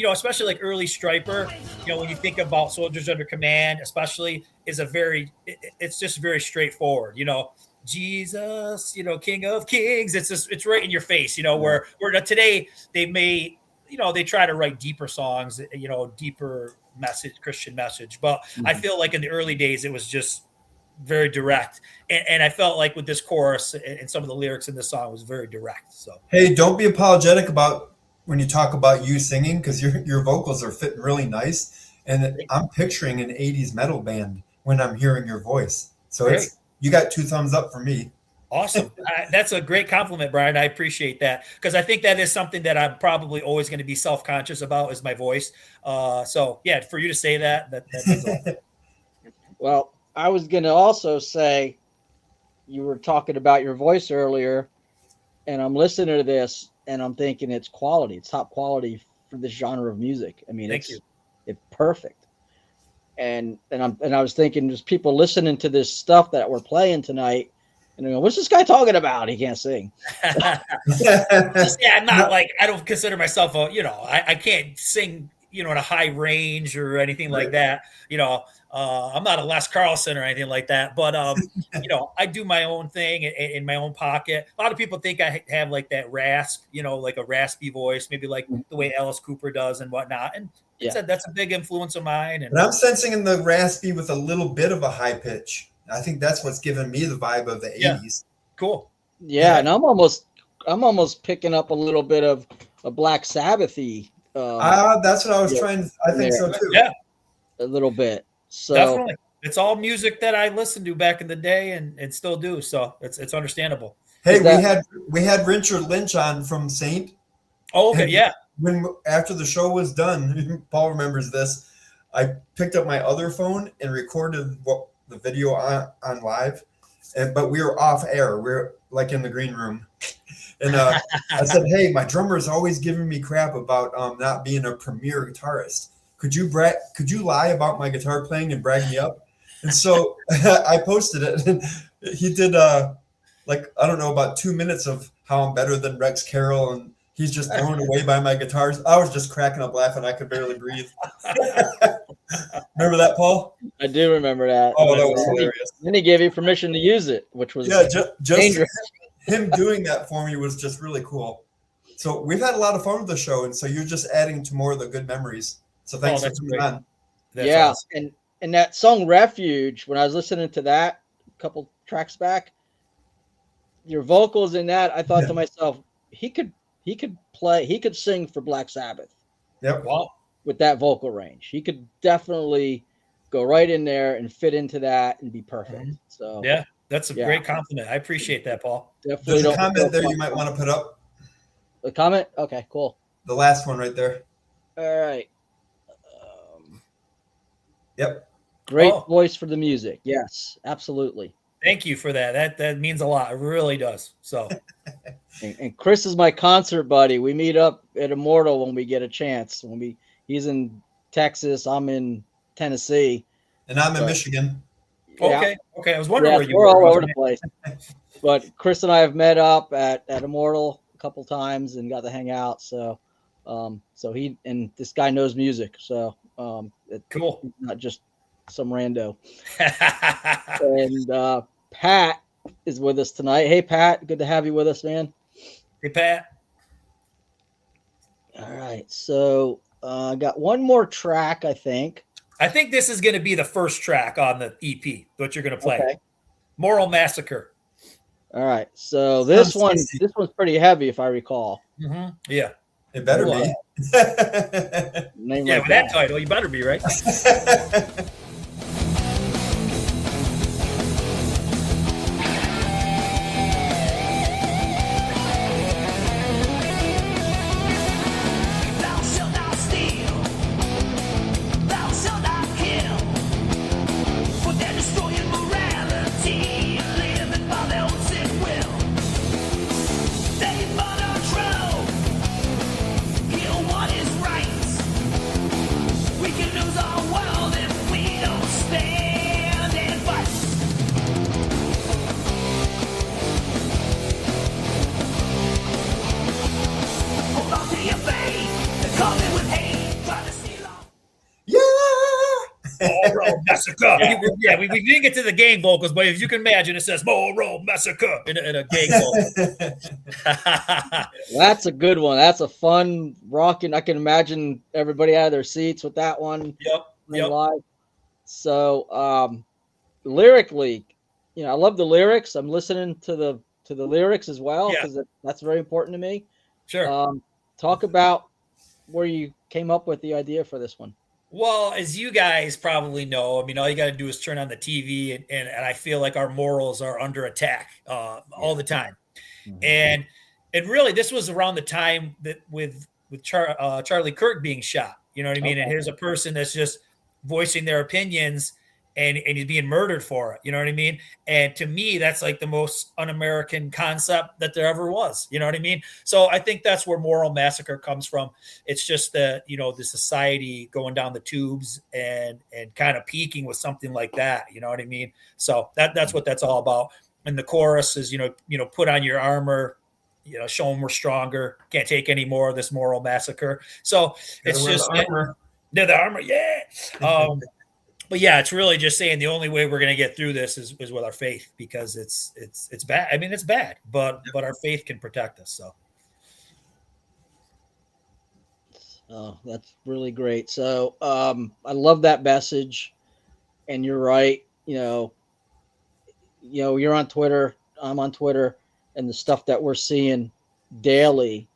Speaker 3: especially like early Striper. When you think about Soldiers Under Command, especially, is it's just very straightforward. Jesus, King of Kings. It's right in your face. Where today they may, they try to write deeper songs, deeper message, Christian message. But I feel like in the early days it was just very direct, and I felt like with this chorus and some of the lyrics in this song was very direct. So
Speaker 4: hey, don't be apologetic about when you talk about you singing, because your vocals are fitting really nice, and I'm picturing an 80s metal band when I'm hearing your voice. So you got 2 thumbs up for me.
Speaker 3: Awesome. That's a great compliment, Brian. I appreciate that, because I think that is something that I'm probably always going to be self-conscious about, is my voice. So yeah, for you to say that means awesome.
Speaker 2: Well, I was going to also say, you were talking about your voice earlier, and I'm listening to this and I'm thinking it's quality. It's top quality for this genre of music. I mean, it's perfect. And I was thinking, there's people listening to this stuff that we're playing tonight, and they're going, what's this guy talking about? He can't sing.
Speaker 3: I'm not like, I don't consider myself I can't sing, in a high range or anything like that. I'm not a Les Carlson or anything like that, but I do my own thing in my own pocket. A lot of people think I have like that rasp, like a raspy voice, maybe like the way Alice Cooper does and whatnot. And that's a big influence of mine. And
Speaker 4: I'm sensing in the raspy with a little bit of a high pitch. I think that's what's giving me the vibe of the 80s.
Speaker 3: Cool.
Speaker 2: Yeah, and I'm almost picking up a little bit of a Black Sabbath-y
Speaker 4: That's what I was trying. I think so too.
Speaker 3: Yeah,
Speaker 2: a little bit. So
Speaker 3: definitely, it's all music that I listened to back in the day and still do. So it's understandable.
Speaker 4: Hey, we had Richard Lynch on from Saint.
Speaker 3: Oh, okay, yeah.
Speaker 4: When after the show was done, Paul remembers this. I picked up my other phone and recorded the video on live, but we were off air. We were like in the green room, and I said, "Hey, my drummer is always giving me crap about not being a premier guitarist. Could you lie about my guitar playing and brag me up?" And so I posted it, and he did I don't know, about 2 minutes of how I'm better than Rex Carroll, and he's just thrown away by my guitars. I was just cracking up laughing. I could barely breathe. Remember that, Paul?
Speaker 2: I do remember that.
Speaker 4: Oh, that was hilarious.
Speaker 2: Then he gave you permission to use it, which was
Speaker 4: just
Speaker 2: dangerous.
Speaker 4: Him doing that for me was just really cool. So we've had a lot of fun with the show, and so you're just adding to more of the good memories. So thanks for coming on.
Speaker 2: That's awesome. And that song Refuge, when I was listening to that a couple tracks back, your vocals in that, I thought to myself, he could sing for Black Sabbath.
Speaker 4: Yep.
Speaker 3: Wow.
Speaker 2: With that vocal range. He could definitely go right in there and fit into that and be perfect. So
Speaker 3: yeah, that's a great compliment. I appreciate that, Paul.
Speaker 2: Definitely.
Speaker 4: There's a comment there you might want to put up.
Speaker 2: A comment? Okay, cool.
Speaker 4: The last one right there.
Speaker 2: All right.
Speaker 4: Yep.
Speaker 2: Great voice for the music. Yes, absolutely.
Speaker 3: Thank you for that. That means a lot. It really does. So,
Speaker 2: and Chris is my concert buddy. We meet up at Immortal when we get a chance. He's in Texas, I'm in Tennessee,
Speaker 4: and I'm in Michigan.
Speaker 3: Okay. I was wondering where you
Speaker 2: were. We're all over the place. But Chris and I have met up at Immortal a couple times and got to hang out. So, he and this guy knows music. So,
Speaker 3: cool.
Speaker 2: It's not just some rando. And Pat is with us tonight. Hey, Pat, good to have you with us, man.
Speaker 3: Hey, Pat.
Speaker 2: All right, so I got one more track, I think.
Speaker 3: I think this is going to be the first track on the EP, what you're going to play.
Speaker 2: Okay.
Speaker 3: Moral Massacre.
Speaker 2: All right, so this one's pretty heavy, if I recall.
Speaker 3: Mm-hmm. Yeah.
Speaker 4: It better be.
Speaker 3: With that title, you better be, right? Moral Massacre. Yeah, we didn't get to the gang vocals, but if you can imagine, it says Moral Massacre in a gang vocal.
Speaker 2: That's a good one. That's a fun rocking. I can imagine everybody out of their seats with that one.
Speaker 3: Yep.
Speaker 2: Live. So, lyrically, I love the lyrics. I'm listening to the lyrics as well because that's very important to me.
Speaker 3: Sure.
Speaker 2: Talk about where you came up with the idea for this one.
Speaker 3: Well, as you guys probably know, I mean, all you got to do is turn on the TV, and I feel like our morals are under attack all the time. Mm-hmm. And really, this was around the time that with Charlie Kirk being shot. You know what I mean? Okay. And here's a person that's just voicing their opinions, and he's being murdered for it. You know what I mean? And to me, that's like the most un-American concept that there ever was. You know what I mean? So I think that's where Moral Massacre comes from. It's just the society going down the tubes and kind of peaking with something like that. You know what I mean? So that's what that's all about. And the chorus is, put on your armor, show them we're stronger. Can't take any more of this moral massacre. So it's just the armor. Yeah. But yeah, it's really just saying the only way we're going to get through this is with our faith, because it's bad. I mean, it's bad, but our faith can protect us. So.
Speaker 2: Oh, that's really great. So, I love that message, and you're right. You're on Twitter. I'm on Twitter, and the stuff that we're seeing daily,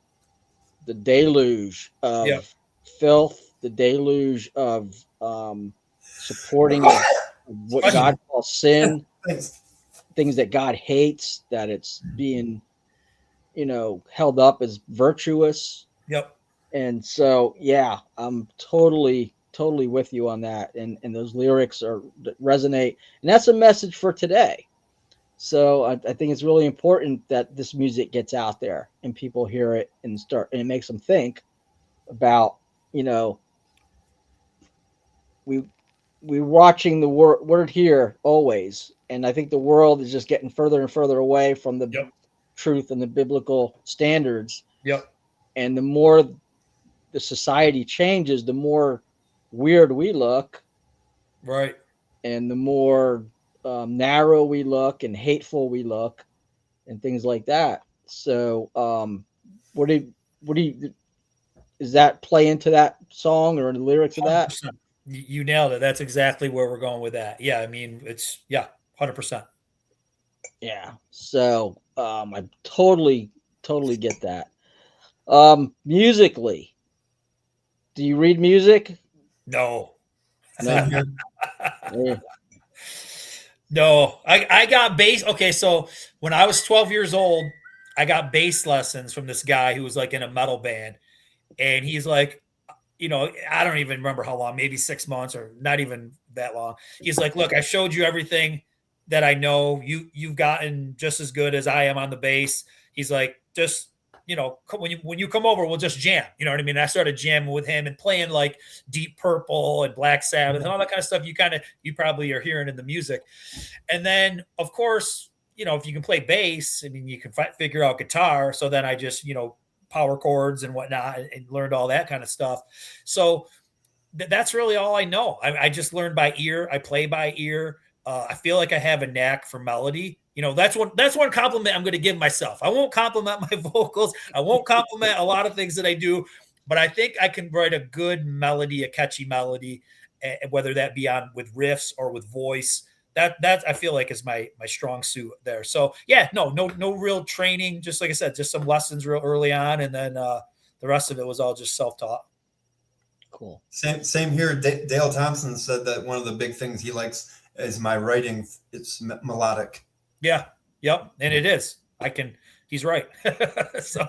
Speaker 2: the deluge of filth, the deluge of supporting of what God calls sin, things that God hates, that it's being, held up as virtuous.
Speaker 3: Yep.
Speaker 2: And so, yeah, I'm totally with you on that. And those lyrics resonate. And that's a message for today. So I think it's really important that this music gets out there and people hear it and it makes them think about, we're watching the word here always. And I think the world is just getting further and further away from the truth and the biblical standards.
Speaker 3: Yep.
Speaker 2: And the more the society changes, the more weird we look.
Speaker 3: Right.
Speaker 2: And the more narrow we look and hateful we look and things like that. So what do you is that play into that song or the lyrics of that?
Speaker 3: 100%. You nailed it. That's exactly where we're going with that. Yeah, I mean, it's 100%.
Speaker 2: Yeah. So I totally get that. Musically, do you read music?
Speaker 3: No.
Speaker 2: No.
Speaker 3: No, I got bass. Okay, so when I was 12 years old, I got bass lessons from this guy who was like in a metal band. And he's like, I don't even remember how long, maybe 6 months or not even that long. He's like, look, I showed you everything that I know. You've gotten just as good as I am on the bass. He's like, just, when you come over, we'll just jam. You know what I mean? I started jamming with him and playing like Deep Purple and Black Sabbath and all that kind of stuff. You probably are hearing in the music. And then, of course, if you can play bass, I mean, you can figure out guitar. So then I just, power chords and whatnot and learned all that kind of stuff. So that's really all I know. I just learned by ear. I play by ear. I feel like I have a knack for melody. That's one compliment I'm going to give myself. I won't compliment my vocals. I won't compliment a lot of things that I do, but I think I can write a good melody, a catchy melody, whether that be with riffs or with voice. That I feel like is my strong suit there. So no real training. Just like I said, just some lessons real early on, and then the rest of it was all just self-taught.
Speaker 2: Cool.
Speaker 4: Same here. Dale Thompson said that one of the big things he likes is my writing. It's melodic.
Speaker 3: Yeah. Yep. And it is. He's right. So,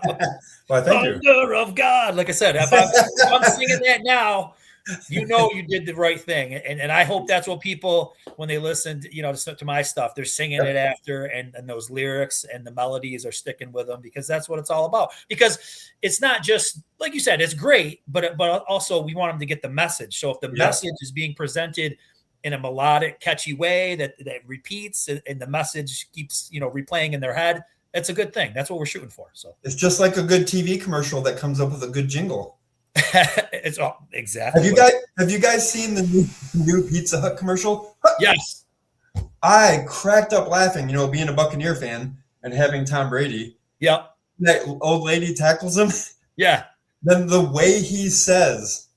Speaker 4: well, thank you.
Speaker 3: Thunder of God. Like I said, if I'm singing that now, you did the right thing. And I hope that's what people, when they listen to my stuff, they're singing it after, and those lyrics and the melodies are sticking with them, because that's what it's all about. Because it's not just, like you said, it's great, but also we want them to get the message. So if the message is being presented in a melodic, catchy way that repeats, and the message keeps, replaying in their head, it's a good thing. That's what we're shooting for. So it's
Speaker 4: just like a good TV commercial that comes up with a good jingle.
Speaker 3: It's exactly.
Speaker 4: Have you guys seen the new Pizza Hut commercial?
Speaker 3: Yes.
Speaker 4: I cracked up laughing, being a Buccaneer fan and having Tom Brady.
Speaker 3: Yeah.
Speaker 4: That old lady tackles him.
Speaker 3: Yeah.
Speaker 4: Then the way he says,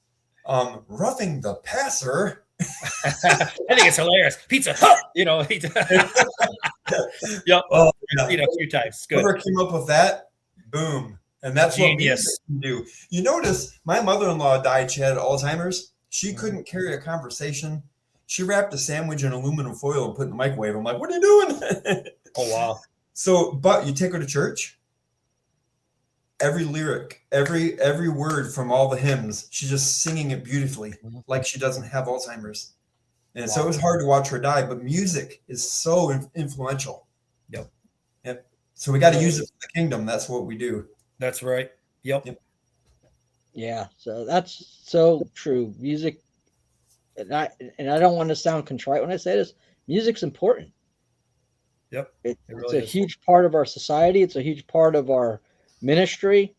Speaker 4: roughing the passer.
Speaker 3: I think it's hilarious. Pizza Hut, Yep.
Speaker 4: Oh,
Speaker 3: a few times. Good.
Speaker 4: Whoever came up with that, boom. And that's
Speaker 3: Genius.
Speaker 4: What we do. You notice my mother-in-law died. She had Alzheimer's. She couldn't carry a conversation. She wrapped a sandwich in aluminum foil and put it in the microwave. I'm like, what are you doing?
Speaker 3: Oh, wow.
Speaker 4: So, but you take her to church, every lyric, every word from all the hymns, she's just singing it beautifully, like she doesn't have Alzheimer's. And so it was hard to watch her die, but music is so influential.
Speaker 3: Yep.
Speaker 4: So we got to use it for the kingdom. That's what we do.
Speaker 3: That's right. Yep.
Speaker 2: Yeah. So that's so true. Music, and I don't want to sound contrite when I say this, music's important.
Speaker 3: Yep.
Speaker 2: It's a huge part of our society. It's a huge part of our ministry,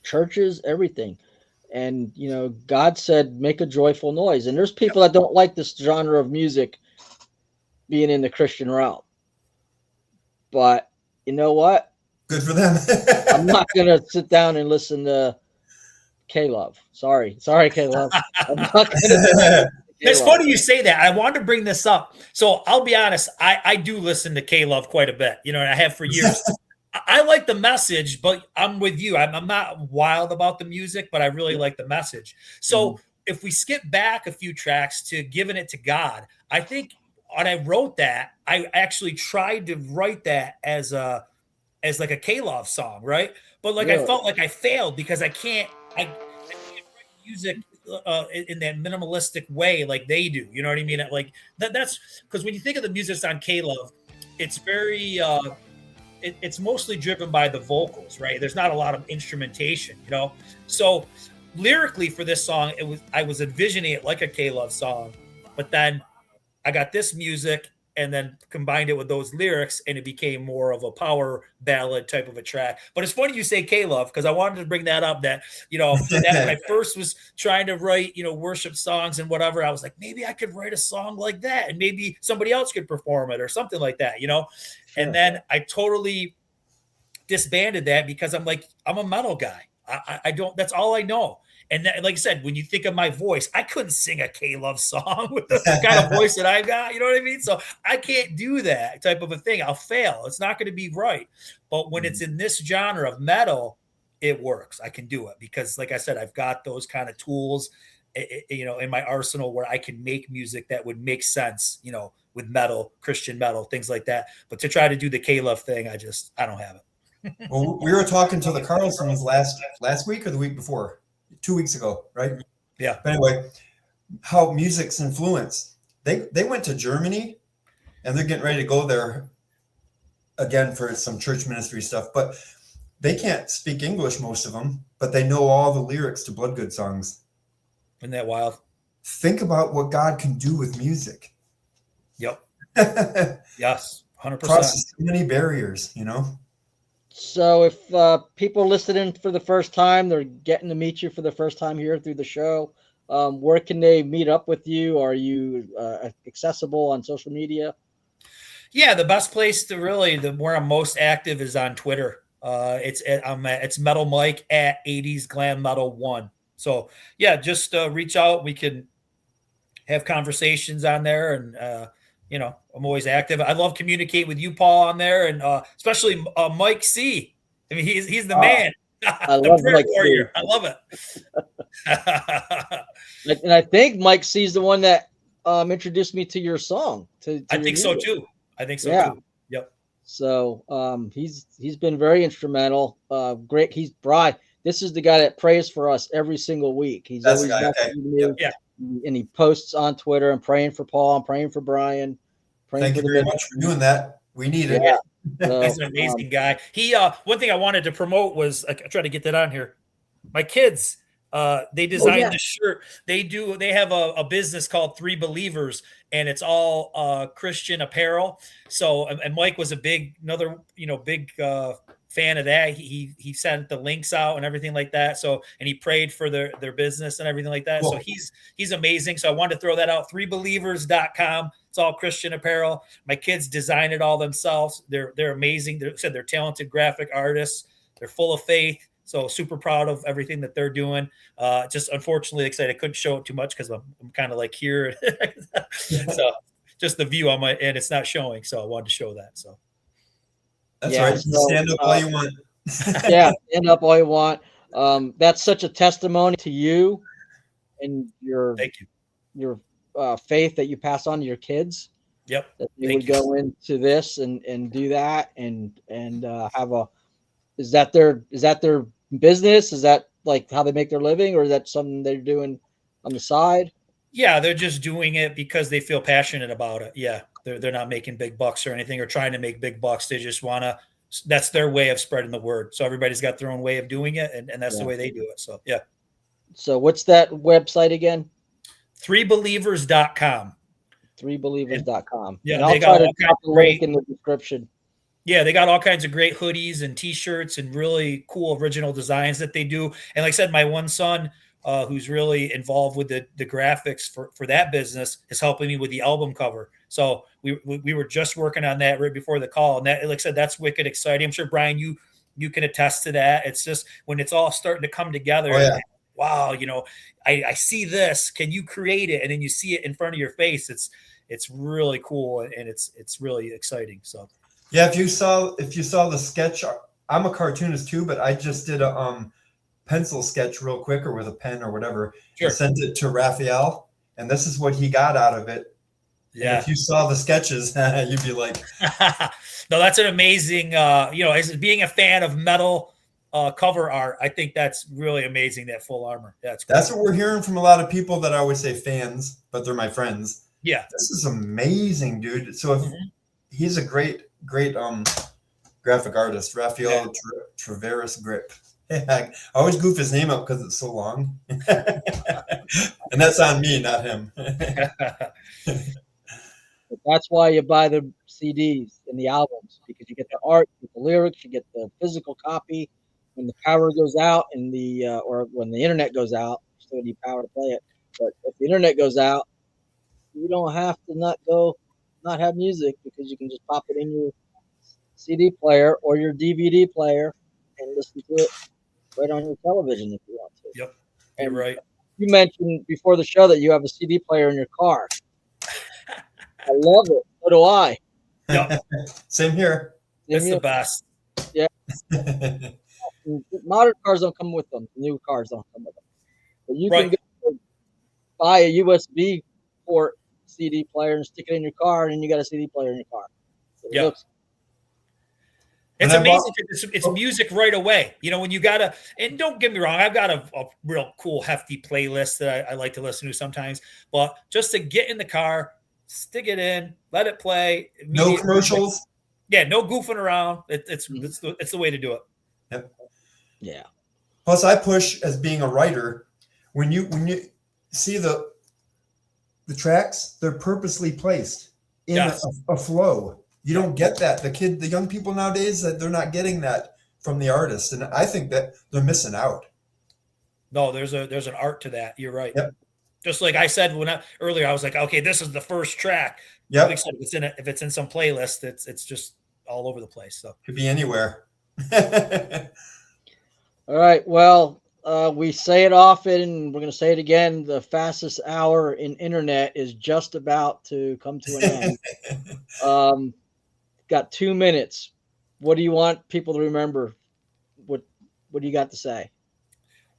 Speaker 2: churches, everything. And, God said, make a joyful noise. And there's people that don't like this genre of music being in the Christian realm. But you know what?
Speaker 4: Good for them.
Speaker 2: I'm not going to sit down and listen to K-Love. Sorry, K-Love. I'm not gonna
Speaker 3: It's funny you say that. I wanted to bring this up. So I'll be honest. I do listen to K-Love quite a bit, and I have for years. I like the message, but I'm with you. I'm not wild about the music, but I really like the message. So if we skip back a few tracks to Giving It to God, I think when I wrote that, I actually tried to write that as like a K-Love song, right? But like I felt like I failed because I can't write music in that minimalistic way like they do. You know what I mean? Like that's because when you think of the music on K-Love, it's very it's mostly driven by the vocals, right? There's not a lot of instrumentation, you know. So lyrically for this song, I was envisioning it like a K-Love song, but then I got this music and then combined it with those lyrics, and it became more of a power ballad type of a track. But it's funny you say K-Love because I wanted to bring that up. That that when I first was trying to write worship songs and whatever, I was like, maybe I could write a song like that, and maybe somebody else could perform it or something like that, Sure. And then I totally disbanded that because I'm like, I'm a metal guy. I don't. That's all I know. And that, like I said, when you think of my voice, I couldn't sing a K-Love song with the kind of voice that I've got. You know what I mean? So I can't do that type of a thing. I'll fail. It's not going to be right. But when it's in this genre of metal, it works. I can do it because, like I said, I've got those kind of tools, in my arsenal where I can make music that would make sense, with metal, Christian metal, things like that. But to try to do the K-Love thing, I don't have it.
Speaker 4: Well, we were talking to the Carlsons last week or the week before. 2 weeks ago, right?
Speaker 3: Yeah.
Speaker 4: But anyway, how music's influence. They went to Germany and they're getting ready to go there again for some church ministry stuff, but they can't speak English, most of them, but they know all the lyrics to Bloodgood songs.
Speaker 3: Isn't that wild?
Speaker 4: Think about what God can do with music.
Speaker 3: Yep. Yes, 100%.
Speaker 4: Crosses so many barriers,
Speaker 2: So if people listening for the first time, they're getting to meet you for the first time here through the show, where can they meet up with you? Are you accessible on social media?
Speaker 3: Yeah, the best place to where I'm most active is on Twitter. It's Metal Mike at 80s Glam Metal 1. So yeah, just reach out. We can have conversations on there, and I'm always active. I love communicate with you, Paul, on there, and especially Mike C. I mean, he's the man.
Speaker 2: I
Speaker 3: the
Speaker 2: love
Speaker 3: prayer
Speaker 2: Mike
Speaker 3: warrior.
Speaker 2: C.
Speaker 3: I love it.
Speaker 2: And I think Mike C is the one that introduced me to your song.
Speaker 3: I think so too. Too. Yep.
Speaker 2: So he's been very instrumental. Great. He's Bryan. This is the guy that prays for us every single week. He's
Speaker 4: That's
Speaker 2: always messaging me.
Speaker 3: Yep. Yeah.
Speaker 2: And he posts on Twitter. I'm praying for Paul. I'm praying for Bryan.
Speaker 4: Thank you very much for doing that. We need it.
Speaker 2: Yeah. So,
Speaker 3: he's an amazing guy. He one thing I wanted to promote was I tried to get that on here. My kids, they designed the shirt. They have a business called 3 Believers, and it's all Christian apparel. So and Mike was a big fan of that. He sent the links out and everything like that. So, and he prayed for their business and everything like that. Cool. So he's amazing. So I wanted to throw that out. 3believers.com. It's all Christian apparel. My kids design it all themselves. They're amazing. They're talented graphic artists. They're full of faith. So super proud of everything that they're doing. Just unfortunately, like I said, I couldn't show it too much because I'm kind of like here. So just the view on my end, it's not showing. So I wanted to show that. So.
Speaker 4: That's right. Stand up all you want.
Speaker 2: Yeah, stand up all you want. That's such a testimony to you and your faith that you pass on to your kids.
Speaker 3: Yep.
Speaker 2: That you would go into this and do that and have a. Is that their business? Is that like how they make their living, or is that something they're doing on the side?
Speaker 3: Yeah, they're just doing it because they feel passionate about it. Yeah. They're not making big bucks or anything or trying to make big bucks. They just that's their way of spreading the word. So everybody's got their own way of doing it. And that's the way they do it. So, yeah.
Speaker 2: So what's that website again?
Speaker 3: 3believers.com.
Speaker 2: 3believers.com.
Speaker 3: Yeah.
Speaker 2: And I'll try to drop the link in the description.
Speaker 3: Yeah. They got all kinds of great hoodies and t-shirts and really cool original designs that they do. And like I said, my one son, who's really involved with the graphics for that business, is helping me with the album cover. So we were just working on that right before the call. And that, like I said, that's wicked exciting. I'm sure, Bryan, you can attest to that. It's just when it's all starting to come together.
Speaker 4: Oh, yeah.
Speaker 3: Wow, I see this. Can you create it? And then you see it in front of your face. It's really cool and it's really exciting. So
Speaker 4: Yeah, if you saw the sketch, I'm a cartoonist too, but I just did a pencil sketch real quick or with a pen or whatever and sent it to Raphael, and this is what he got out of it. Yeah. And if you saw the sketches, you'd be like,
Speaker 3: no, that's an amazing, as being a fan of metal cover art, I think that's really amazing, that full armor. That's
Speaker 4: what we're hearing from a lot of people that I always say fans, but they're my friends.
Speaker 3: Yeah.
Speaker 4: This is amazing, dude. So if he's a great graphic artist, Raphael Traveris Grip. I always goof his name up because it's so long. And that's on me, not him.
Speaker 2: That's why you buy the CDs and the albums, because you get the art, you get the lyrics, you get the physical copy. When the power goes out and or when the internet goes out, you still need power to play it. But if the internet goes out, you don't have to not have music, because you can just pop it in your CD player or your DVD player and listen to it right on your television if you want to.
Speaker 3: Yep, you're right.
Speaker 2: You mentioned before the show that you have a CD player in your car. I love it. So do I.
Speaker 3: Yep.
Speaker 4: Same here.
Speaker 3: It's the best.
Speaker 2: Yeah. Modern cars don't come with them. New cars don't come with them. But you can go buy a USB port CD player and stick it in your car, and then you got a CD player in your car.
Speaker 3: Yeah. It's amazing. It's music right away. When you got and don't get me wrong, I've got a real cool, hefty playlist that I like to listen to sometimes. But just to get in the car, stick it in, let it play.
Speaker 4: No commercials.
Speaker 3: Yeah, no goofing around. It's the way to do it.
Speaker 4: Yep.
Speaker 2: Yeah.
Speaker 4: Plus, I push as being a writer. When you see the tracks, they're purposely placed in a flow. You don't get that. The young people nowadays, that they're not getting that from the artist, and I think that they're missing out.
Speaker 3: No, there's an art to that. You're right.
Speaker 4: Yep.
Speaker 3: Just like I said earlier, I was like, okay, this is the first track.
Speaker 4: Yeah.
Speaker 3: Like if it's in some playlist, it's just all over the place. So
Speaker 4: could be anywhere.
Speaker 2: All right. Well, we say it often, and we're going to say it again. The fastest hour in internet is just about to come to an end. Got 2 minutes. What do you want people to remember? What do you got to say?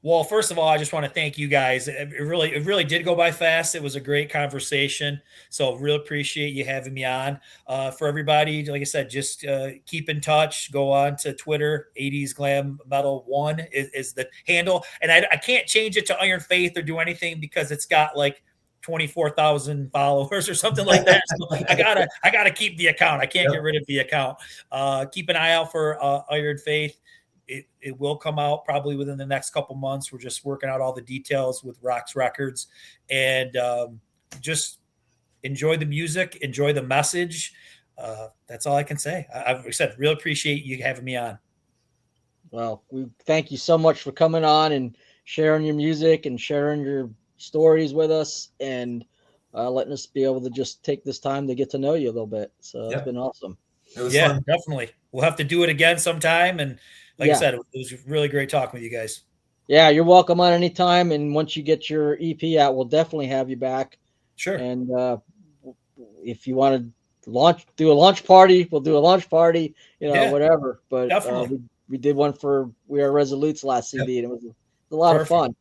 Speaker 3: Well, first of all, I just want to thank you guys. It really did go by fast. It was a great conversation. So really appreciate you having me on. For everybody, like I said, just keep in touch. Go on to Twitter. 80s Glam Metal 1 is the handle. And I can't change it to Iron Faith or do anything because it's got like 24,000 followers or something like that. So I gotta keep the account. I can't get rid of the account. Keep an eye out for Iron Faith. It will come out probably within the next couple months. We're just working out all the details with Roxx Records, and just enjoy the music, enjoy the message. That's all I can say. I said, really appreciate you having me on.
Speaker 2: Well, we thank you so much for coming on and sharing your music and sharing your stories with us, and letting us be able to just take this time to get to know you a little bit. So it's been awesome.
Speaker 4: It was fun.
Speaker 3: Definitely. We'll have to do it again sometime. And like I said, it was really great talking with you guys.
Speaker 2: Yeah, you're welcome on any time. And once you get your EP out, we'll definitely have you back.
Speaker 3: Sure.
Speaker 2: And if you want to do a launch party, we'll do a launch party, whatever. But we did one for We Are Resolute's last CD, and it was a lot of fun.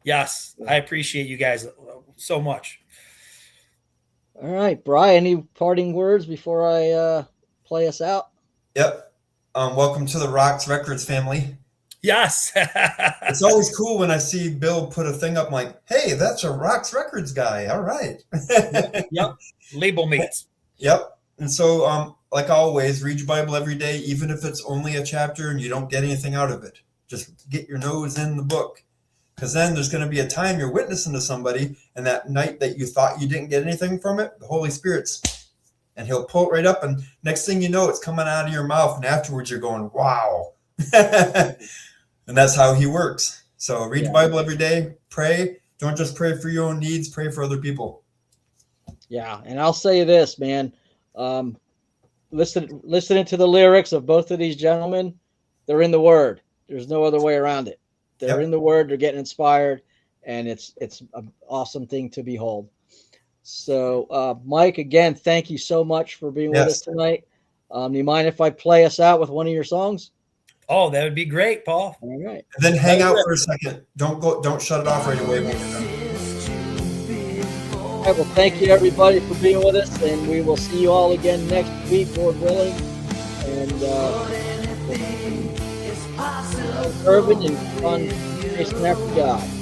Speaker 3: Yes, I appreciate you guys so much.
Speaker 2: All right, Bryan, any parting words before I play us out?
Speaker 4: Yep. Welcome to the Roxx Records family.
Speaker 3: Yes.
Speaker 4: It's always cool when I see Bill put a thing up like, hey, that's a Roxx Records guy. All right.
Speaker 3: Yep. Label mates.
Speaker 4: Yep. And so, like always, read your Bible every day, even if it's only a chapter and you don't get anything out of it. Just get your nose in the book. Because then there's going to be a time you're witnessing to somebody, and that night that you thought you didn't get anything from it, the Holy Spirit's, and he'll pull it right up, and next thing you know, it's coming out of your mouth, and afterwards you're going, wow. And that's how he works. So read your Bible every day, pray. Don't just pray for your own needs, pray for other people. Yeah, and I'll say this, man. Listening to the lyrics of both of these gentlemen, they're in the Word. There's no other way around it. They're in the Word. They're getting inspired, and it's an awesome thing to behold. So, Mike, again, thank you so much for being with us tonight.
Speaker 2: Do you mind if I play us out with one of your songs?
Speaker 3: Oh, that would be great, Paul.
Speaker 2: All right.
Speaker 4: And then hang out for a second. Don't shut it off right away when we're done.
Speaker 2: All right, well, thank you everybody for being with us, and we will see you all again next week, Lord willing. And urban and fun chasing after God.